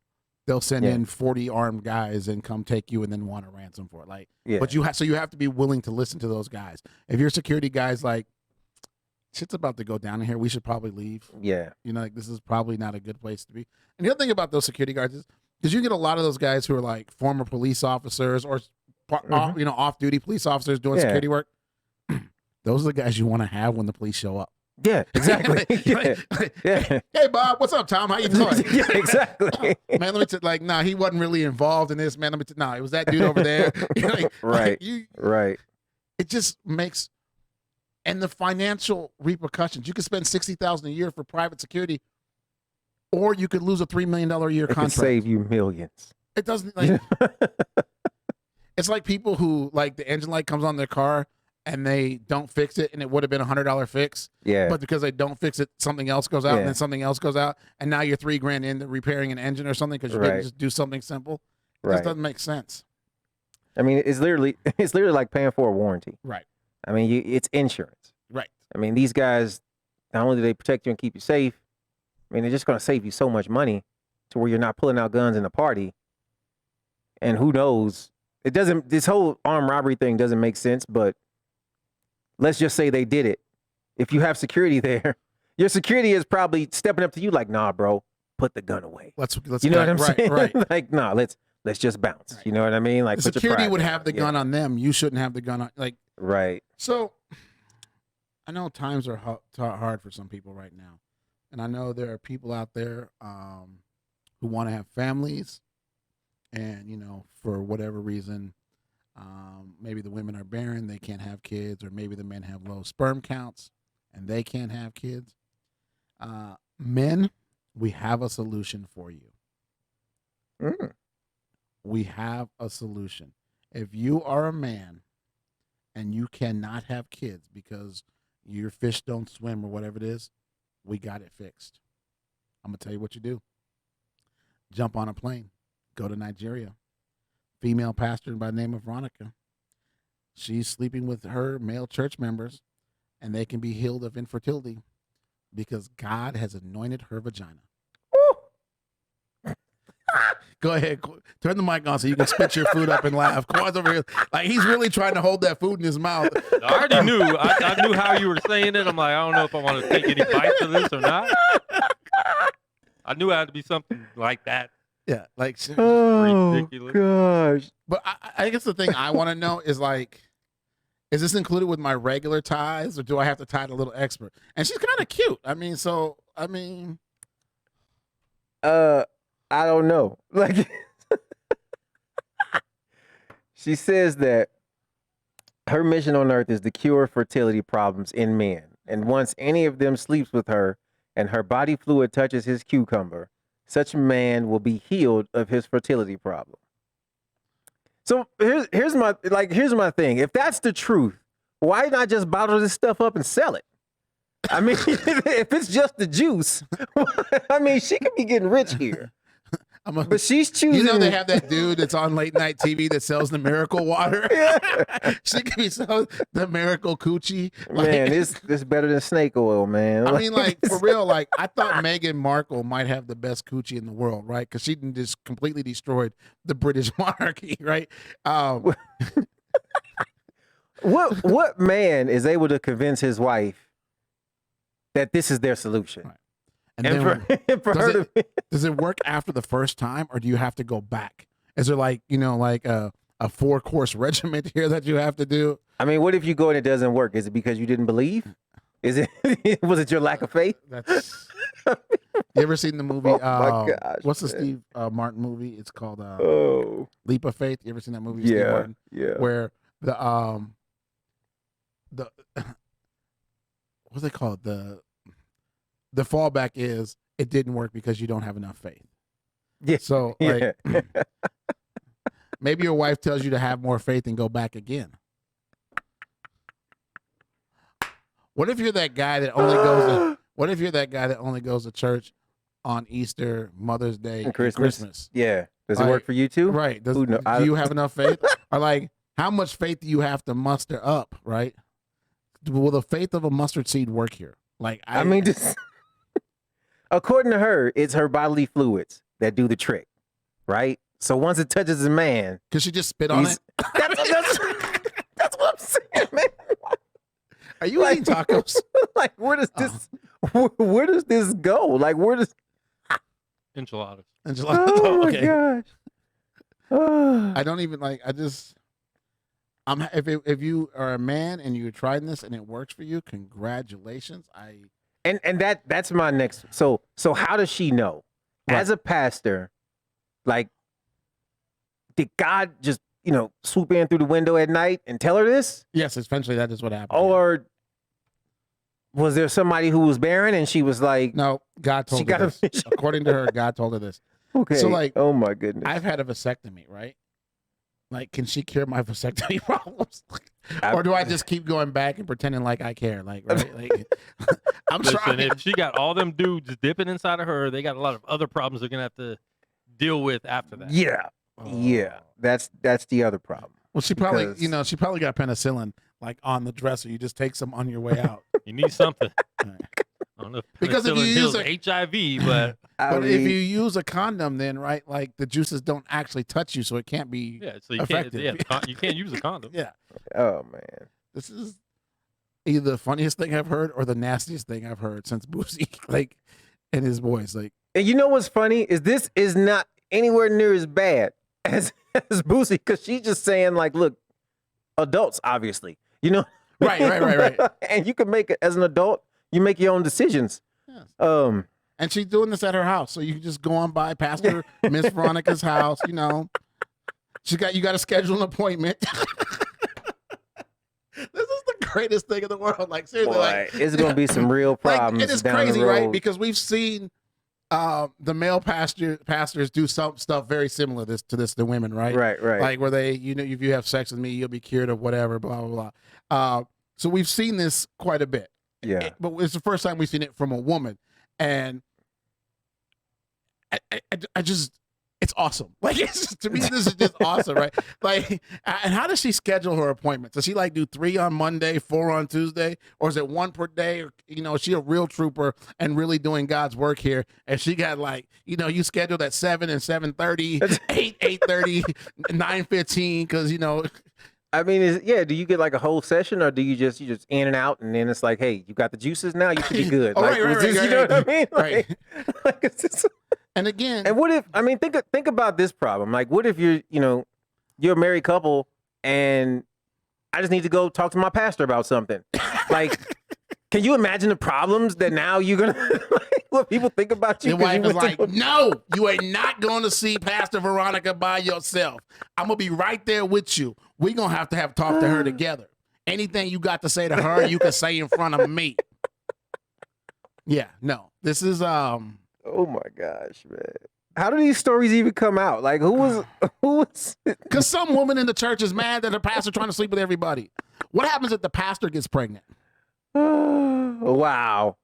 they'll send Yeah. in 40 armed guys and come take you and then want a ransom for it. Like, Yeah. but you have to be willing to listen to those guys. If your security guy's like, shit's about to go down in here, we should probably leave. Yeah. You know, like this is probably not a good place to be. And the other thing about those security guards is because you get a lot of those guys who are like former police officers or off-duty police officers doing Yeah. security work. Those are the guys you want to have when the police show up. Yeah. Exactly. yeah. Yeah. Hey Bob, what's up, Tom? How you doing? Yeah, exactly. Man, let me tell like, nah, he wasn't really involved in this, man. Nah, it was that dude over there. Right. Right. It just makes, and the financial repercussions. You could spend $60,000 a year for private security, or you could lose a $3 million a year It can contract. save you millions. It doesn't like. It's like people who like the engine light comes on their car and they don't fix it, and it would have been $100 fix, Yeah. but because they don't fix it, something else goes out, Yeah. and then something else goes out, and now you're $3,000 into repairing an engine or something because you didn't Right. just do something simple. It Right. just doesn't make sense. I mean, it's literally like paying for a warranty. Right. I mean, it's insurance. Right. I mean, these guys, not only do they protect you and keep you safe, I mean, they're just going to save you so much money to where you're not pulling out guns in a party. And who knows? This whole armed robbery thing doesn't make sense, but let's just say they did it. If you have security there, your security is probably stepping up to you like, nah, bro, put the gun away. Let's You know what I'm right, saying? Right. Like, nah, let's just bounce. Right. You know what I mean? Like, The put your security pride would down. have the Yeah. gun on them. You shouldn't have the gun on. Like, Right. so I know times are hard for some people right now. And I know there are people out there who want to have families. And, you know, for whatever reason, maybe the women are barren, they can't have kids, or maybe the men have low sperm counts and they can't have kids. Men, we have a solution for you. Mm. We have a solution. If you are a man and you cannot have kids because your fish don't swim or whatever it is, we got it fixed. I'm going to tell you what you do. Jump on a plane. Go to Nigeria. Female pastor by the name of Veronica. She's sleeping with her male church members, and they can be healed of infertility because God has anointed her vagina. Go ahead. Turn the mic on so you can spit your food up and laugh. Quad's over here. Like, he's really trying to hold that food in his mouth. I already knew. I knew how you were saying it. I'm like, I don't know if I want to take any bites of this or not. I knew it had to be something like that. Yeah. Like, Ridiculous. Gosh. but I guess the thing I want to know is, like, is this included with my regular ties, or do I have to tie it a little extra? And she's kind of cute. I don't know. Like, she says that Her mission on earth is to cure fertility problems in men. And once any of them sleeps with her and her body fluid touches his cucumber, such a man will be healed of his fertility problem. So here's my thing. If that's the truth, why not just bottle this stuff up and sell it? I mean, if it's just the juice, I mean, she could be getting rich here. But she's choosing. You know, they have that dude that's on late night TV that sells the miracle water. Yeah. She could be selling the miracle coochie. Man, this better than snake oil, man. I mean, like, for real, like, I thought Meghan Markle might have the best coochie in the world, right? Because she just completely destroyed the British monarchy, right? What man is able to convince his wife that this is their solution? Right. And then for her to does it work after the first time, or do you have to go back? Is there like, you know, like a 4-course regiment here that you have to do? I mean, what if you go and it doesn't work? Is it because you didn't believe? Is it was it your lack of faith? That's. You ever seen the movie? Oh my gosh! What's the Steve Martin movie? It's called Leap of Faith. You ever seen that movie? Yeah, Steve Martin? yeah. Where the what's they call it? The fallback is it didn't work because you don't have enough faith. Yeah. So like, maybe your wife tells you to have more faith and go back again. What if you're that guy that only goes to, what if you're that guy that only goes to church on Easter, Mother's Day, and Christmas? Yeah. Does Like, it work for you too? Right. Do you have enough faith? Or like, how much faith do you have to muster up, right? Will the faith of a mustard seed work here? Like, I mean, just, according to her, it's her bodily fluids that do the trick, right? So once it touches a man, could she just spit on it? That's what I'm saying, man. Are you eating tacos? Like, where does this go? Like, where does Enchiladas. Oh my okay. gosh. I don't even like. If you are a man and you're trying this and it works for you, congratulations. And that's my next. So how does she know? Right. As a pastor, like, did God just swoop in through the window at night and tell her this? Yes, eventually that is what happened. Or was there somebody who was barren and she was like, no, God told her this. According to her, God told her this. Okay. So like, oh my goodness. I've had a vasectomy, right? Like, can she cure my vasectomy problems? Or do I just keep going back and pretending like I care? Like, right? Like, I'm trying. If she got all them dudes dipping inside of her, they got a lot of other problems they're gonna have to deal with after that. Yeah. Yeah. That's the other problem. Well, she probably, she probably got penicillin like on the dresser. You just take some on your way out. You need something. Right. I don't know if Because if you use HIV, but if you use a condom, then right, like the juices don't actually touch you, so it can't be so you effective. you can't use a condom. Yeah. Oh man, this is either the funniest thing I've heard or the nastiest thing I've heard since Boosie, like, and his voice, like. And you know what's funny is this is not anywhere near as bad as Boosie, because she's just saying like, look, adults, obviously, Right. And you can make it as an adult. You make your own decisions. Yes. And she's doing this at her house, so you can just go on by Pastor Miss Veronica's house. You got to schedule an appointment. This is the greatest thing in the world. Like, seriously, boy, like, it's gonna be some real problems. It is down crazy, the road. right? Because we've seen the male pastors do some stuff very similar to the women, right? Right. Like where they, if you have sex with me, you'll be cured of whatever, blah blah blah. So we've seen this quite a bit. Yeah. But it's the first time we've seen it from a woman, and I just, it's awesome. Like, it's just, to me, this is just awesome, right? Like, and how does she schedule her appointments? Does she like do 3 on Monday, 4 on Tuesday, or is it 1 per day? Or, is she a real trooper and really doing God's work here? And she got like, you scheduled at 7 and 7:30, 8:30, 9:15, because I mean, do you get like a whole session, or do you just in and out, and then it's like, hey, you got the juices now, you should be good. Oh, like, right, you know what I mean? Right. Like it's just, and again, and what if, I mean, think about this problem. Like, what if you're a married couple, and I just need to go talk to my pastor about something. Like, can you imagine the problems that now you're gonna what people think about you? Your wife is like, no, you ain't not going to see Pastor Veronica by yourself. I'm gonna be right there with you. We're gonna have to talk to her together. Anything you got to say to her, you can say in front of me. Yeah, no. This is Oh my gosh, man. How do these stories even come out? Like who was because some woman in the church is mad that her pastor trying to sleep with everybody. What happens if the pastor gets pregnant? Wow.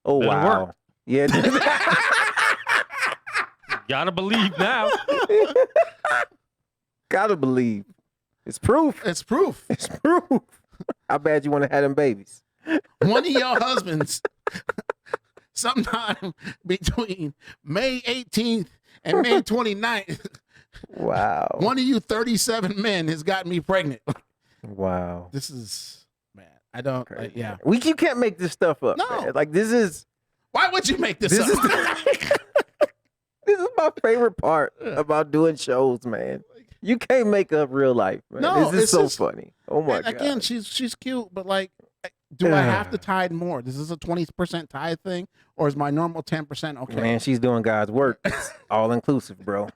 Oh Better wow. work. Yeah. Gotta believe now. Gotta believe. It's proof. It's proof. It's proof. How bad you want to have them babies? One of your husbands, sometime between May 18th and May 29th, Wow. one of you 37 men has gotten me pregnant. Wow. This is, man, I don't, like, yeah. You can't make this stuff up. No. Man. Like this is Why would you make this up? this is my favorite part about doing shows, man. You can't make up real life, man. No, this is it's so just- funny. Oh my god. Again, she's cute, but like, do I have to tithe more? This is a 20% tithe thing, or is my normal 10% okay? Man, she's doing God's work. It's all inclusive, bro.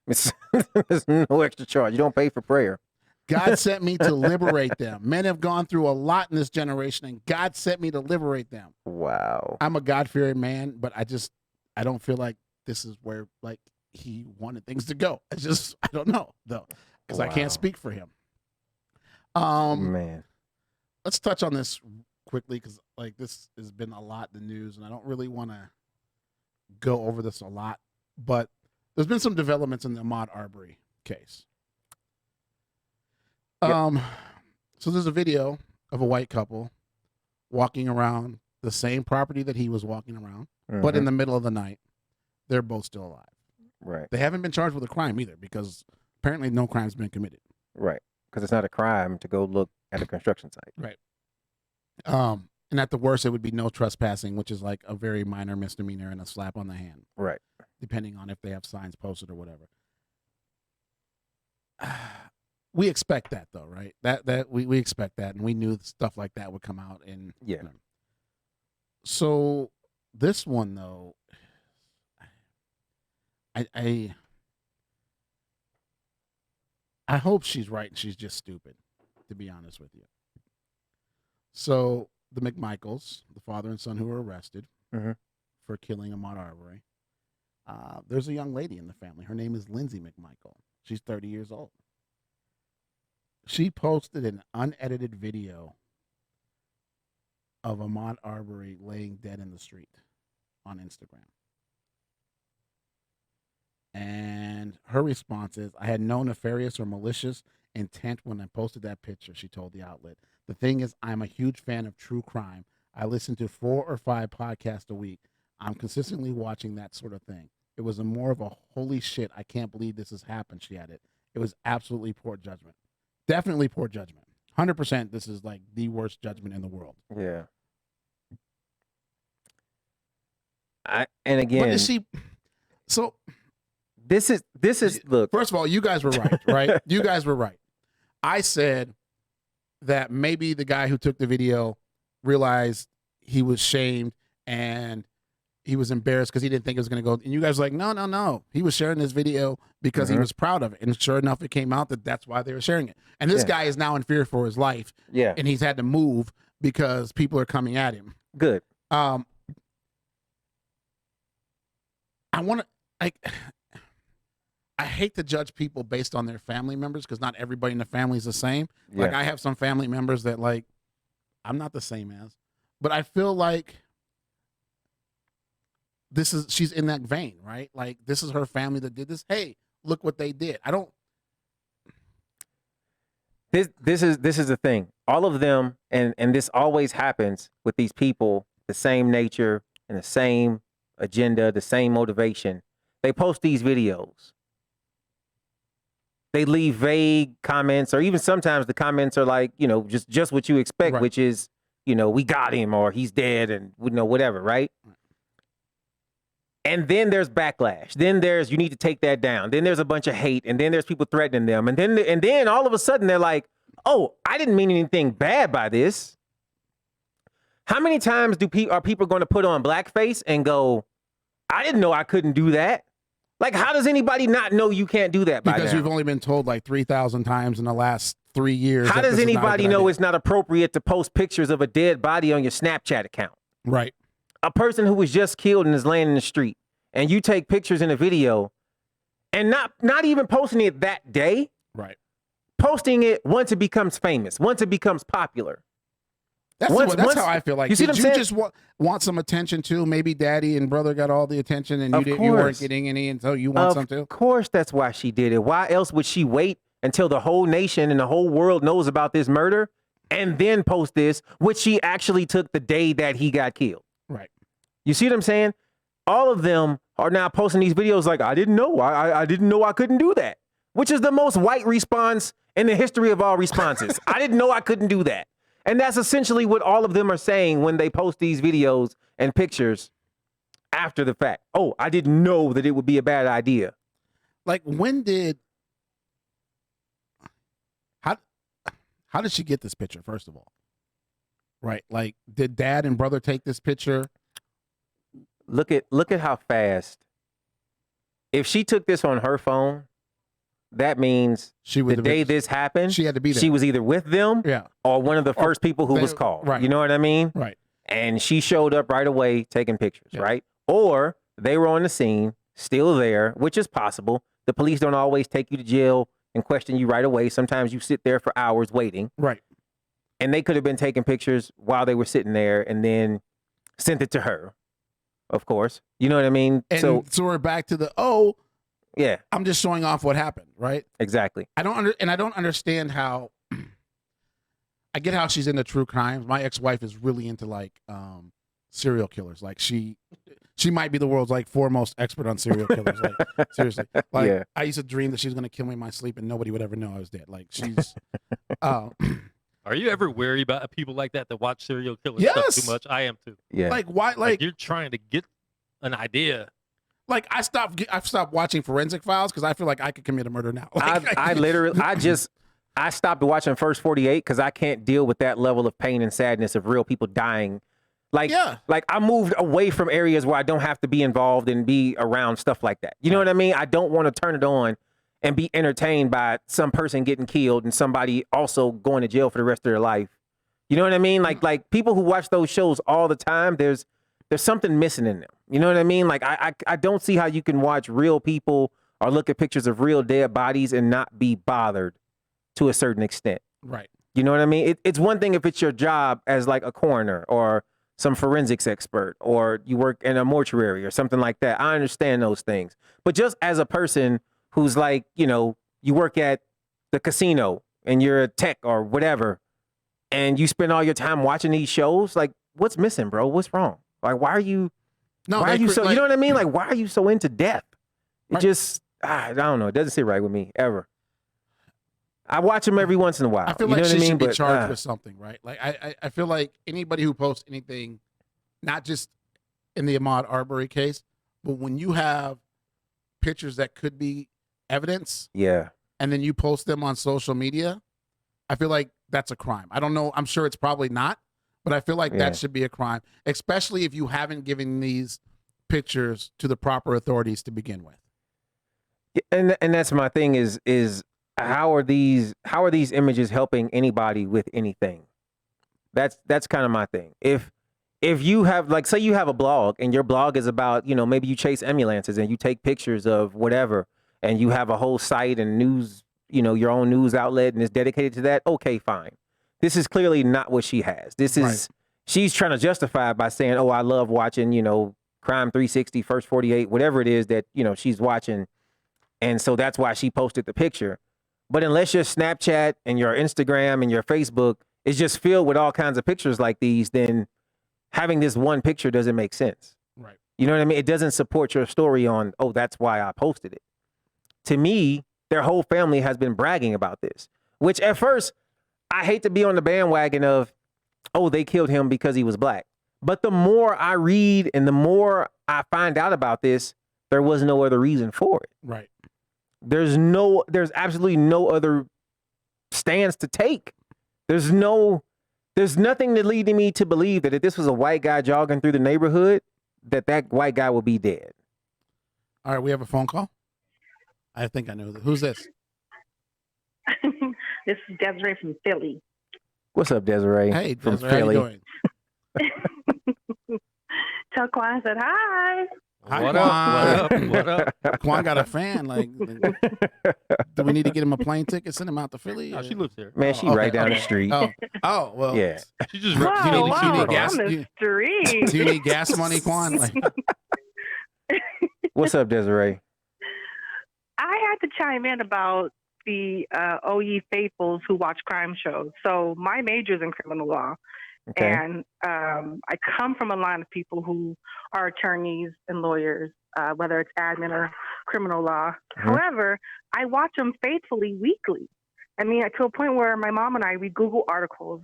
There's no extra charge. You don't pay for prayer. God sent me to liberate them. Men have gone through a lot in this generation, and God sent me to liberate them. Wow. I'm a God-fearing man, but I don't feel like this is where like he wanted things to go. I don't know though, because I Wow. can't speak for him. Man. Let's touch on this quickly because like this has been a lot in the news, and I don't really want to go over this a lot, but there's been some developments in the Ahmaud Arbery case. Yep. So there's a video of a white couple walking around the same property that he was walking around, but in the middle of the night, they're both still alive. Right. They haven't been charged with a crime either because apparently no crime's been committed. Right. Because it's not a crime to go look at a construction site. Right. And at the worst, it would be no trespassing, which is like a very minor misdemeanor and a slap on the hand, Right. depending on if they have signs posted or whatever. We expect that though, right? We expect that, and we knew stuff like that would come out. And Yeah. So this one though, I hope she's right and she's just stupid, to be honest with you. So the McMichaels, the father and son who were arrested for killing Ahmaud Arbery, there's a young lady in the family. Her name is Lindsay McMichael. She's 30 years old. She posted an unedited video of Ahmaud Arbery laying dead in the street on Instagram. And her response is, I had no nefarious or malicious intent when I posted that picture, she told the outlet. The thing is, I'm a huge fan of true crime. I listen to 4 or 5 podcasts a week. I'm consistently watching that sort of thing. It was more of a holy shit, I can't believe this has happened, she added. It was absolutely poor judgment. Definitely poor judgment. 100% this is like the worst judgment in the world. Yeah. And again, But is she... So... This is look. First of all, you guys were right, right? You guys were right. I said that maybe the guy who took the video realized he was shamed and he was embarrassed because he didn't think it was going to go. And you guys were like, no. He was sharing this video because he was proud of it. And sure enough, it came out that that's why they were sharing it. And this guy is now in fear for his life. Yeah. And he's had to move because people are coming at him. Good. I want to, like... I hate to judge people based on their family members because not everybody in the family is the same. Yeah. Like I have some family members that like I'm not the same as, but I feel like she's in that vein, right? Like this is her family that did this. Hey, look what they did. I don't. This is the thing. All of them, and this always happens with these people, the same nature and the same agenda, the same motivation. They post these videos. They leave vague comments, or even sometimes the comments are like, just what you expect, Right. which is, we got him, or he's dead, and whatever, right? And then there's backlash. Then there's, you need to take that down. Then there's a bunch of hate, and then there's people threatening them, and then all of a sudden they're like, oh, I didn't mean anything bad by this. How many times are people going to put on blackface and go, I didn't know I couldn't do that? Like, how does anybody not know you can't do that by Because now? we've only been told like 3,000 times in the last 3 years. How that does this is not a anybody good know idea. it's not appropriate to post pictures of a dead body on your Snapchat account? Right. A person who was just killed and is laying in the street, and you take pictures in a video, and not even posting it that day, Right. posting it once it becomes famous, once it becomes popular. That's, that's how I feel like. You see Did what I'm you saying? just want some attention too? Maybe daddy and brother got all the attention and Of you weren't course. getting any, and so you want some too? Of course, that's why she did it. Why else would she wait until the whole nation and the whole world knows about this murder and then post this, which she actually took the day that he got killed? Right. You see what I'm saying? All of them are now posting these videos like, I didn't know. I didn't know I couldn't do that, which is the most white response in the history of all responses. I didn't know I couldn't do that. And that's essentially what all of them are saying when they post these videos and pictures after the fact. Oh, I didn't know that it would be a bad idea. Like, how did she get this picture, first of all? Right. Like, did dad and brother take this picture? Look at how fast. If she took this on her phone, that means the day this happened, she had to be there. She was either with them Yeah. or one of the first people who was called. Right. You know what I mean? Right. And she showed up right away taking pictures, Yeah. right? Or they were on the scene, still there, which is possible. The police don't always take you to jail and question you right away. Sometimes you sit there for hours waiting. Right. And they could have been taking pictures while they were sitting there and then sent it to her, of course. You know what I mean? And so we're back to the, yeah, I'm just showing off what happened, right? exactly. I don't understand how. I get how she's into true crimes. My ex-wife is really into like serial killers. Like she might be the world's like foremost expert on serial killers. Like seriously, like Yeah. I used to dream that she was gonna kill me in my sleep and nobody would ever know I was dead. Like she's. Are you ever worried about people like that watch serial killer Yes. stuff too much? I am too. Yeah. Like why? Like You're trying to get an idea. like I've stopped watching Forensic Files because I feel like I could commit a murder now. Like, I stopped watching First 48 because I can't deal with that level of pain and sadness of real people dying. Like, Yeah. like I moved away from areas where I don't have to be involved and be around stuff like that. You know what I mean? I don't want to turn it on and be entertained by some person getting killed and somebody also going to jail for the rest of their life. You know what I mean? Like people who watch those shows all the time, there's something missing in them. You know what I mean? Like I don't see how you can watch real people or look at pictures of real dead bodies and not be bothered to a certain extent. right. You know what I mean? It's one thing if it's your job as like a coroner or some forensics expert or you work in a mortuary or something like that. I understand those things. But just as a person who's like, you know, you work at the casino and you're a tech or whatever, and you spend all your time watching these shows, like what's missing, bro? What's wrong? Like, why are you so, you know what I mean? Like, why are you so into death? It Right. just, I don't know. It doesn't sit right with me ever. I watch them every once in a while. I feel you like know what she I mean? should be But, charged with something, right? Like I feel like anybody who posts anything, not just in the Ahmaud Arbery case, but when you have pictures that could be evidence yeah. and then you post them on social media, I feel like that's a crime. I don't know. I'm sure it's probably not, but I feel like Yeah. that should be a crime, especially if you haven't given these pictures to the proper authorities to begin with. And that's my thing is how are these images helping anybody with anything? That's kind of my thing. If you have, like, say you have a blog and your blog is about, you know, maybe you chase ambulances and you take pictures of whatever and you have a whole site and news, you know, your own news outlet and it's dedicated to that. Okay, fine. This is clearly not what she has. This is, Right. she's trying to justify it by saying, oh, I love watching, you know, Crime 360, First 48, whatever it is that, you know, she's watching. And so that's why she posted the picture. But unless your Snapchat and your Instagram and your Facebook is just filled with all kinds of pictures like these, then having this one picture doesn't make sense. Right. You know what I mean? It doesn't support your story on, oh, that's why I posted it. To me, their whole family has been bragging about this, which at first, I hate to be on the bandwagon of, oh, they killed him because he was black. But the more I read and the more I find out about this, there was no other reason for it. Right. There's absolutely no other stance to take. There's nothing that leading me to believe that if this was a white guy jogging through the neighborhood, that white guy would be dead. All right, we have a phone call. I think I know who's this. This is Desiree from Philly. What's up, Desiree? Hey, from Desiree, how Philly. you doing? Tell Quan I said hi. Hi, What Quan. up? What up? Quan got a fan. Like, do we need to get him a plane ticket? Send him out to Philly? No, or- she lives here. Man, she Oh, right okay, down the okay. street. Oh, well. Yeah. She just Whoa, do you need- whoa, do you need down gas? the street. Do you need gas money, Quan? Like, What's up, Desiree? I had to chime in about the OE faithfuls who watch crime shows. So my major is in criminal law. Okay. And I come from a line of people who are attorneys and lawyers, whether it's admin or criminal law. Mm-hmm. However, I watch them faithfully weekly. I mean, to a point where my mom and I, we Google articles,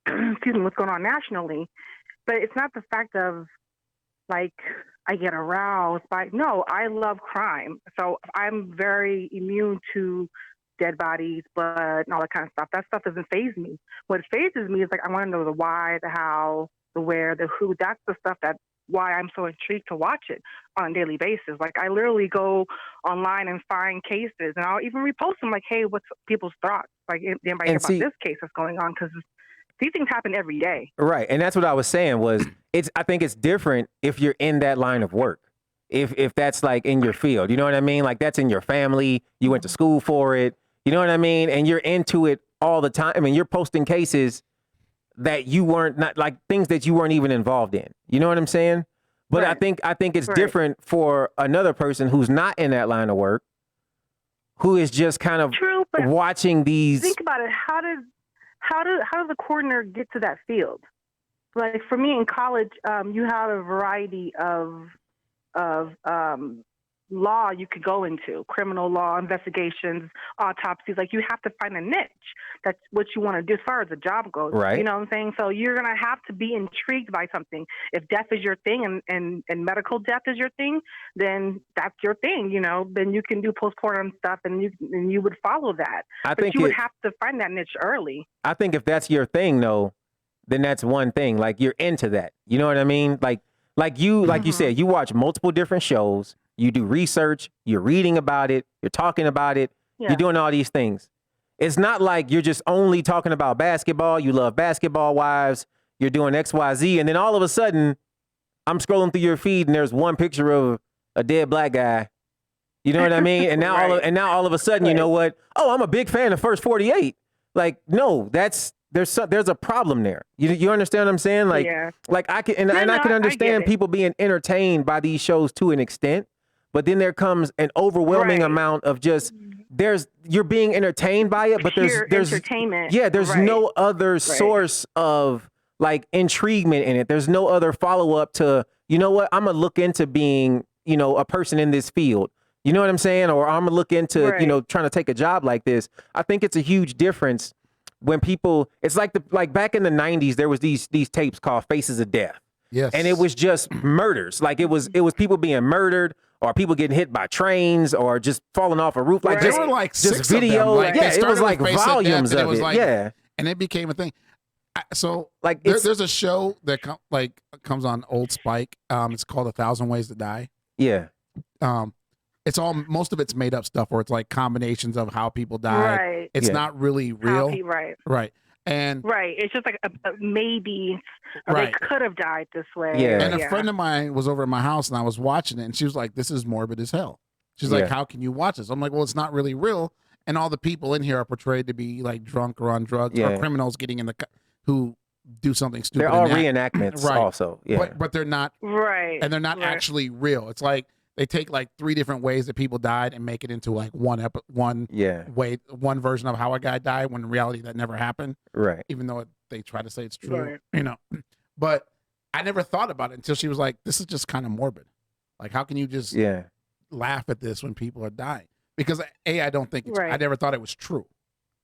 excuse me, what's going on nationally. But it's not the fact of, like, I get aroused by, no, I love crime. So I'm very immune to dead bodies, blood, and all that kind of stuff. That stuff doesn't faze me. What phases me is, like, I want to know the why, the how, the where, the who. That's the stuff that why I'm so intrigued to watch it on a daily basis. Like, I literally go online and find cases, and I'll even repost them, like, hey, what's people's thoughts? Like, anybody hear about this case that's going on? Because these things happen every day. Right. And that's what I was saying was I think it's different if you're in that line of work. If that's like in your field, you know what I mean? Like that's in your family, you went to school for it, you know what I mean? And you're into it all the time. I mean, you're posting cases that you weren't not like things that you weren't even involved in. You know what I'm saying? But Right. I think it's Right. different for another person who's not in that line of work, who is just kind of True, but watching these. think about it. How does the coroner get to that field? Like for me in college, you have a variety of law you could go into: criminal law, investigations, autopsies. Like you have to find a niche. That's what you want to do as far as the job goes. Right. You know what I'm saying? So you're gonna have to be intrigued by something. If death is your thing and medical death is your thing, then that's your thing. You know, then you can do postpartum stuff and you would follow that. But you would have to find that niche early. I think if that's your thing, though, then that's one thing. Like you're into that. You know what I mean? Like you said, you watch multiple different shows. You do research. You're reading about it. You're talking about it. Yeah. You're doing all these things. It's not like you're just only talking about basketball. You love basketball wives. You're doing X, Y, Z, and then all of a sudden, I'm scrolling through your feed and there's one picture of a dead black guy. You know what I mean? And now Right. all of a sudden, you know what? Oh, I'm a big fan of First 48. Like, no, there's a problem there. You understand what I'm saying? Like, Yeah. like I can No, I can I understand get it. people being entertained by these shows to an extent, but then there comes an overwhelming Right. amount of just you're being entertained by it, but Pure there's entertainment. there's Right. no other source of like intriguement in it. There's no other follow up to, you know what, I'm gonna look into being, you know, a person in this field. You know what I'm saying? Or I'm gonna look into, Right. you know, trying to take a job like this. I think it's a huge difference when people, it's like back in the 90s, there was these tapes called Faces of Death. yes. And it was just murders. Like it was people being murdered or people getting hit by trains or just falling off a roof. Like Right. There just, were like just six video. of them. Like, they yeah, it started was with like Face of Death, volumes and of it. Was it. like, Yeah. and it became a thing. So Like there's a show that comes on Old Spike. It's called 1,000 Ways to Die. yeah. It's most of it's made up stuff, where it's like combinations of how people died. Right. It's Yeah. not really real, Right. right? And Right. It's just like a maybe, or Right. they could have died this way. Yeah. and a friend of mine was over at my house, and I was watching it, and she was like, "This is morbid as hell." She's like, Yeah. "How can you watch this?" I'm like, "Well, it's not really real, and all the people in here are portrayed to be like drunk or on drugs Yeah. or criminals getting in who do something stupid." They're all and act- reenactments Right. also. Yeah. but they're not, Right. and they're not Right. actually real. It's like they take like 3 different ways that people died and make it into like one yeah. one version of how a guy died, when in reality that never happened, Right. even though they try to say it's true, Right. you know. But I never thought about it until she was like, "This is just kind of morbid. Like, how can you just Yeah. laugh at this when people are dying?" Because I don't think it's, I Right. never thought it was true.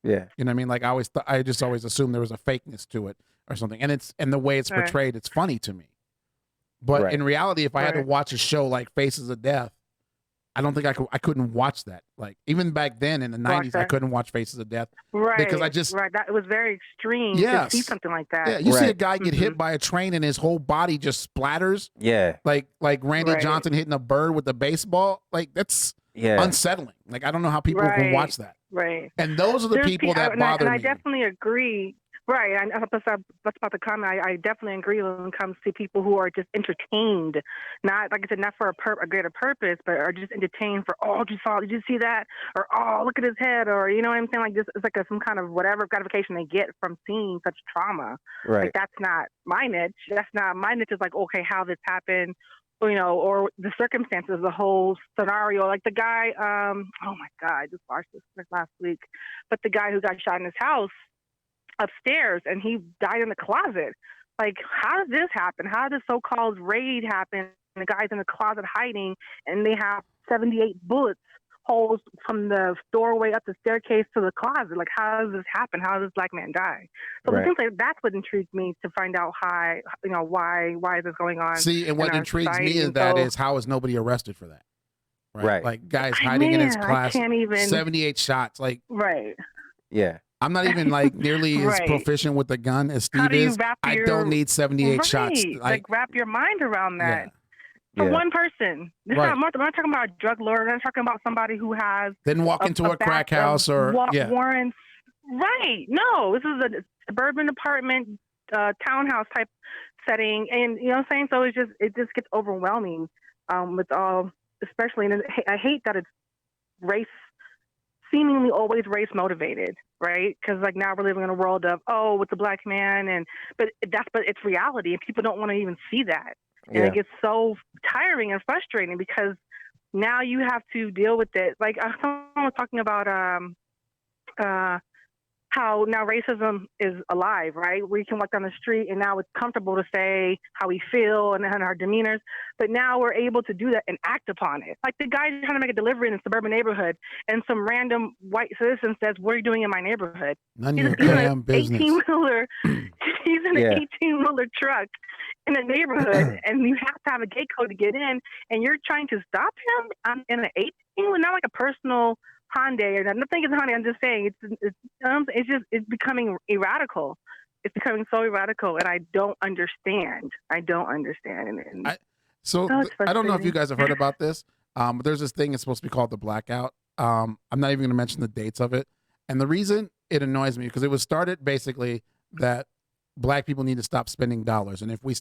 Yeah. You know what I mean? Like I just always assumed there was a fakeness to it or something. And the way it's Right. portrayed, it's funny to me. But Right. in reality, if I had to Right. watch a show like Faces of Death, I don't think I couldn't watch that. Like even back then in the 90s, I couldn't watch Faces of Death. Right. Because I just that it was very extreme to see something like that. Yeah, you see a guy get hit by a train and his whole body just splatters. Yeah. Like Randy Johnson hitting a bird with a baseball. Like that's unsettling. Like I don't know how people can watch that. Right. And those are the people that bother me. And I definitely agree. Right. And that's about the comment. I definitely agree when it comes to people who are just entertained, not, like I said, not for a greater purpose, but are just entertained for, oh, did you see that? Or, oh, look at his head. Or, you know what I'm saying? Like, this it's like some kind of whatever gratification they get from seeing such trauma. Right. Like, that's not my niche. My niche is like, okay, how this happened, you know, or the circumstances, the whole scenario. Like the guy, oh my God, I just watched this last week, but the guy who got shot in his house upstairs and he died in the closet. Like, how did this happen? How did this so-called raid happen? And the guy's in the closet hiding and they have 78 bullets holes from the doorway up the staircase to the closet. Like, how does this happen? How does this black man die? So it seems like that's what intrigued me to find out how, you know, why is this going on? See, and what intrigues me is that is how is nobody arrested for that? Right. Like guys hiding in his class, 78 shots. Like, yeah. I'm not even like nearly as proficient with the gun as Steve is. I don't need 78 shots. Like wrap your mind around that. For one person. I'm not talking about a drug lord. I'm talking about somebody who has didn't walk into a crack house or warrants. Right. No, this is a suburban apartment, townhouse type setting, and you know what I'm saying. So it just gets overwhelming with all, especially. And I hate that it's race. Seemingly always race motivated, right? Because like now we're living in a world of it's a black man, but it's reality, and people don't want to even see that, and it gets so tiring and frustrating because now you have to deal with it. Like someone was talking about how now racism is alive, right? We can walk down the street and now it's comfortable to say how we feel and our demeanors, but now we're able to do that and act upon it. Like the guy trying to make a delivery in a suburban neighborhood and some random white citizen says, "What are you doing in my neighborhood?" None of your damn business. 18-wheeler. He's in an 18-wheeler truck in a neighborhood and you have to have a gate code to get in and you're trying to stop him in an 18-wheeler, not like a personal Hyundai or nothing is Hyundai. I'm just saying it's becoming erradical. It's becoming so erradical, and I don't understand. I don't understand. I don't know if you guys have heard about this. But there's this thing. It's supposed to be called the blackout. I'm not even going to mention the dates of it. And the reason it annoys me because it was started basically that black people need to stop spending dollars, and if we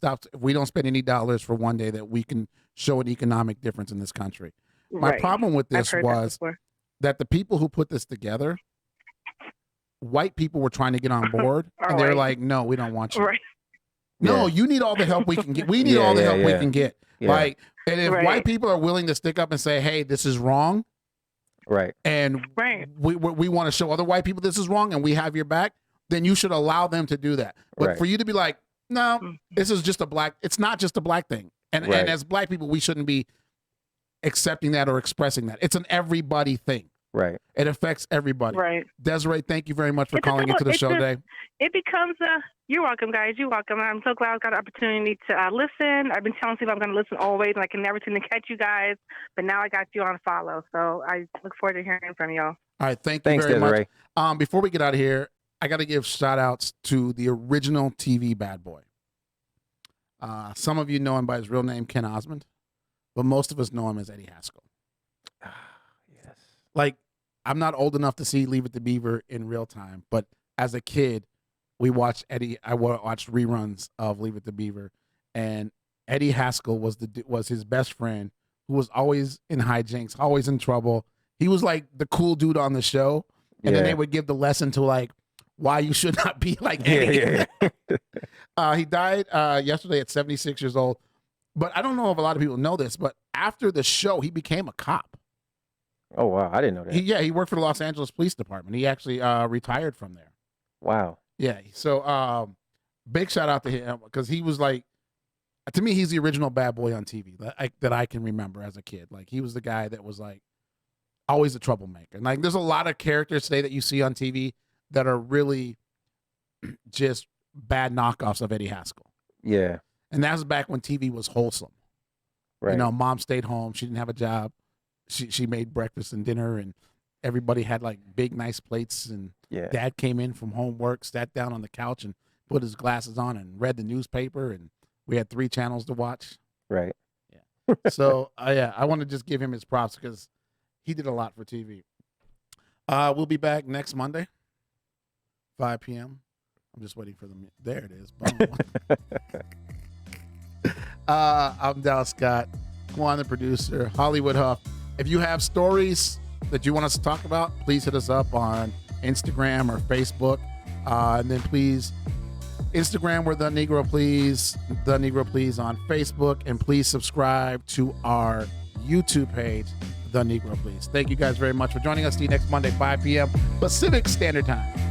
don't spend any dollars for one day, that we can show an economic difference in this country. My problem with this was that the people who put this together, white people were trying to get on board, and they're like, "No, we don't want you. No, you need all the help we can get. We need all the help we can get." Like, and if white people are willing to stick up and say, "Hey, this is wrong," and we want to show other white people this is wrong, and we have your back, then you should allow them to do that. But for you to be like, "No, this is just it's not just a black thing," and as black people, we shouldn't be accepting that or expressing that. It's an everybody thing. Right. It affects everybody. Right. Desiree, thank you very much for calling into the show today. It becomes you're welcome, guys. You're welcome. I'm so glad I got an opportunity to listen. I've been telling people I'm going to listen always, and I can never seem to catch you guys. But now I got you on follow, so I look forward to hearing from y'all. All right. Thanks very Desiree. Much. Before we get out of here, I got to give shout outs to the original TV bad boy. Some of you know him by his real name, Ken Osmond, but most of us know him as Eddie Haskell. Like, I'm not old enough to see Leave It to Beaver in real time, but as a kid, I watched reruns of Leave It to Beaver, and Eddie Haskell was his best friend, who was always in hijinks, always in trouble. He was like the cool dude on the show, and then they would give the lesson to like why you should not be like Eddie. He died yesterday at 76 years old, but I don't know if a lot of people know this, but after the show, he became a cop. Oh, wow. I didn't know that. He worked for the Los Angeles Police Department. He actually retired from there. Wow. Yeah. So big shout out to him because he was like, to me, he's the original bad boy on TV that I can remember as a kid. Like, he was the guy that was like always a troublemaker. And like, there's a lot of characters today that you see on TV that are really just bad knockoffs of Eddie Haskell. Yeah. And that was back when TV was wholesome. Right. You know, mom stayed home. She didn't have a job. she made breakfast and dinner, and everybody had like big nice plates, and Yeah. Dad came in from homework, sat down on the couch and put his glasses on and read the newspaper, and we had 3 channels to watch. Right. So I want to just give him his props because he did a lot for TV. We'll be back next Monday, 5 p.m. I'm just waiting for them. There it is. Boom. I'm Dal Scott, Quan the producer, Hollywood Huff. If you have stories that you want us to talk about, please hit us up on Instagram or Facebook. And then please, Instagram, we're The Negro Please, The Negro Please on Facebook. And please subscribe to our YouTube page, The Negro Please. Thank you guys very much for joining us. See you next Monday, 5 p.m. Pacific Standard Time.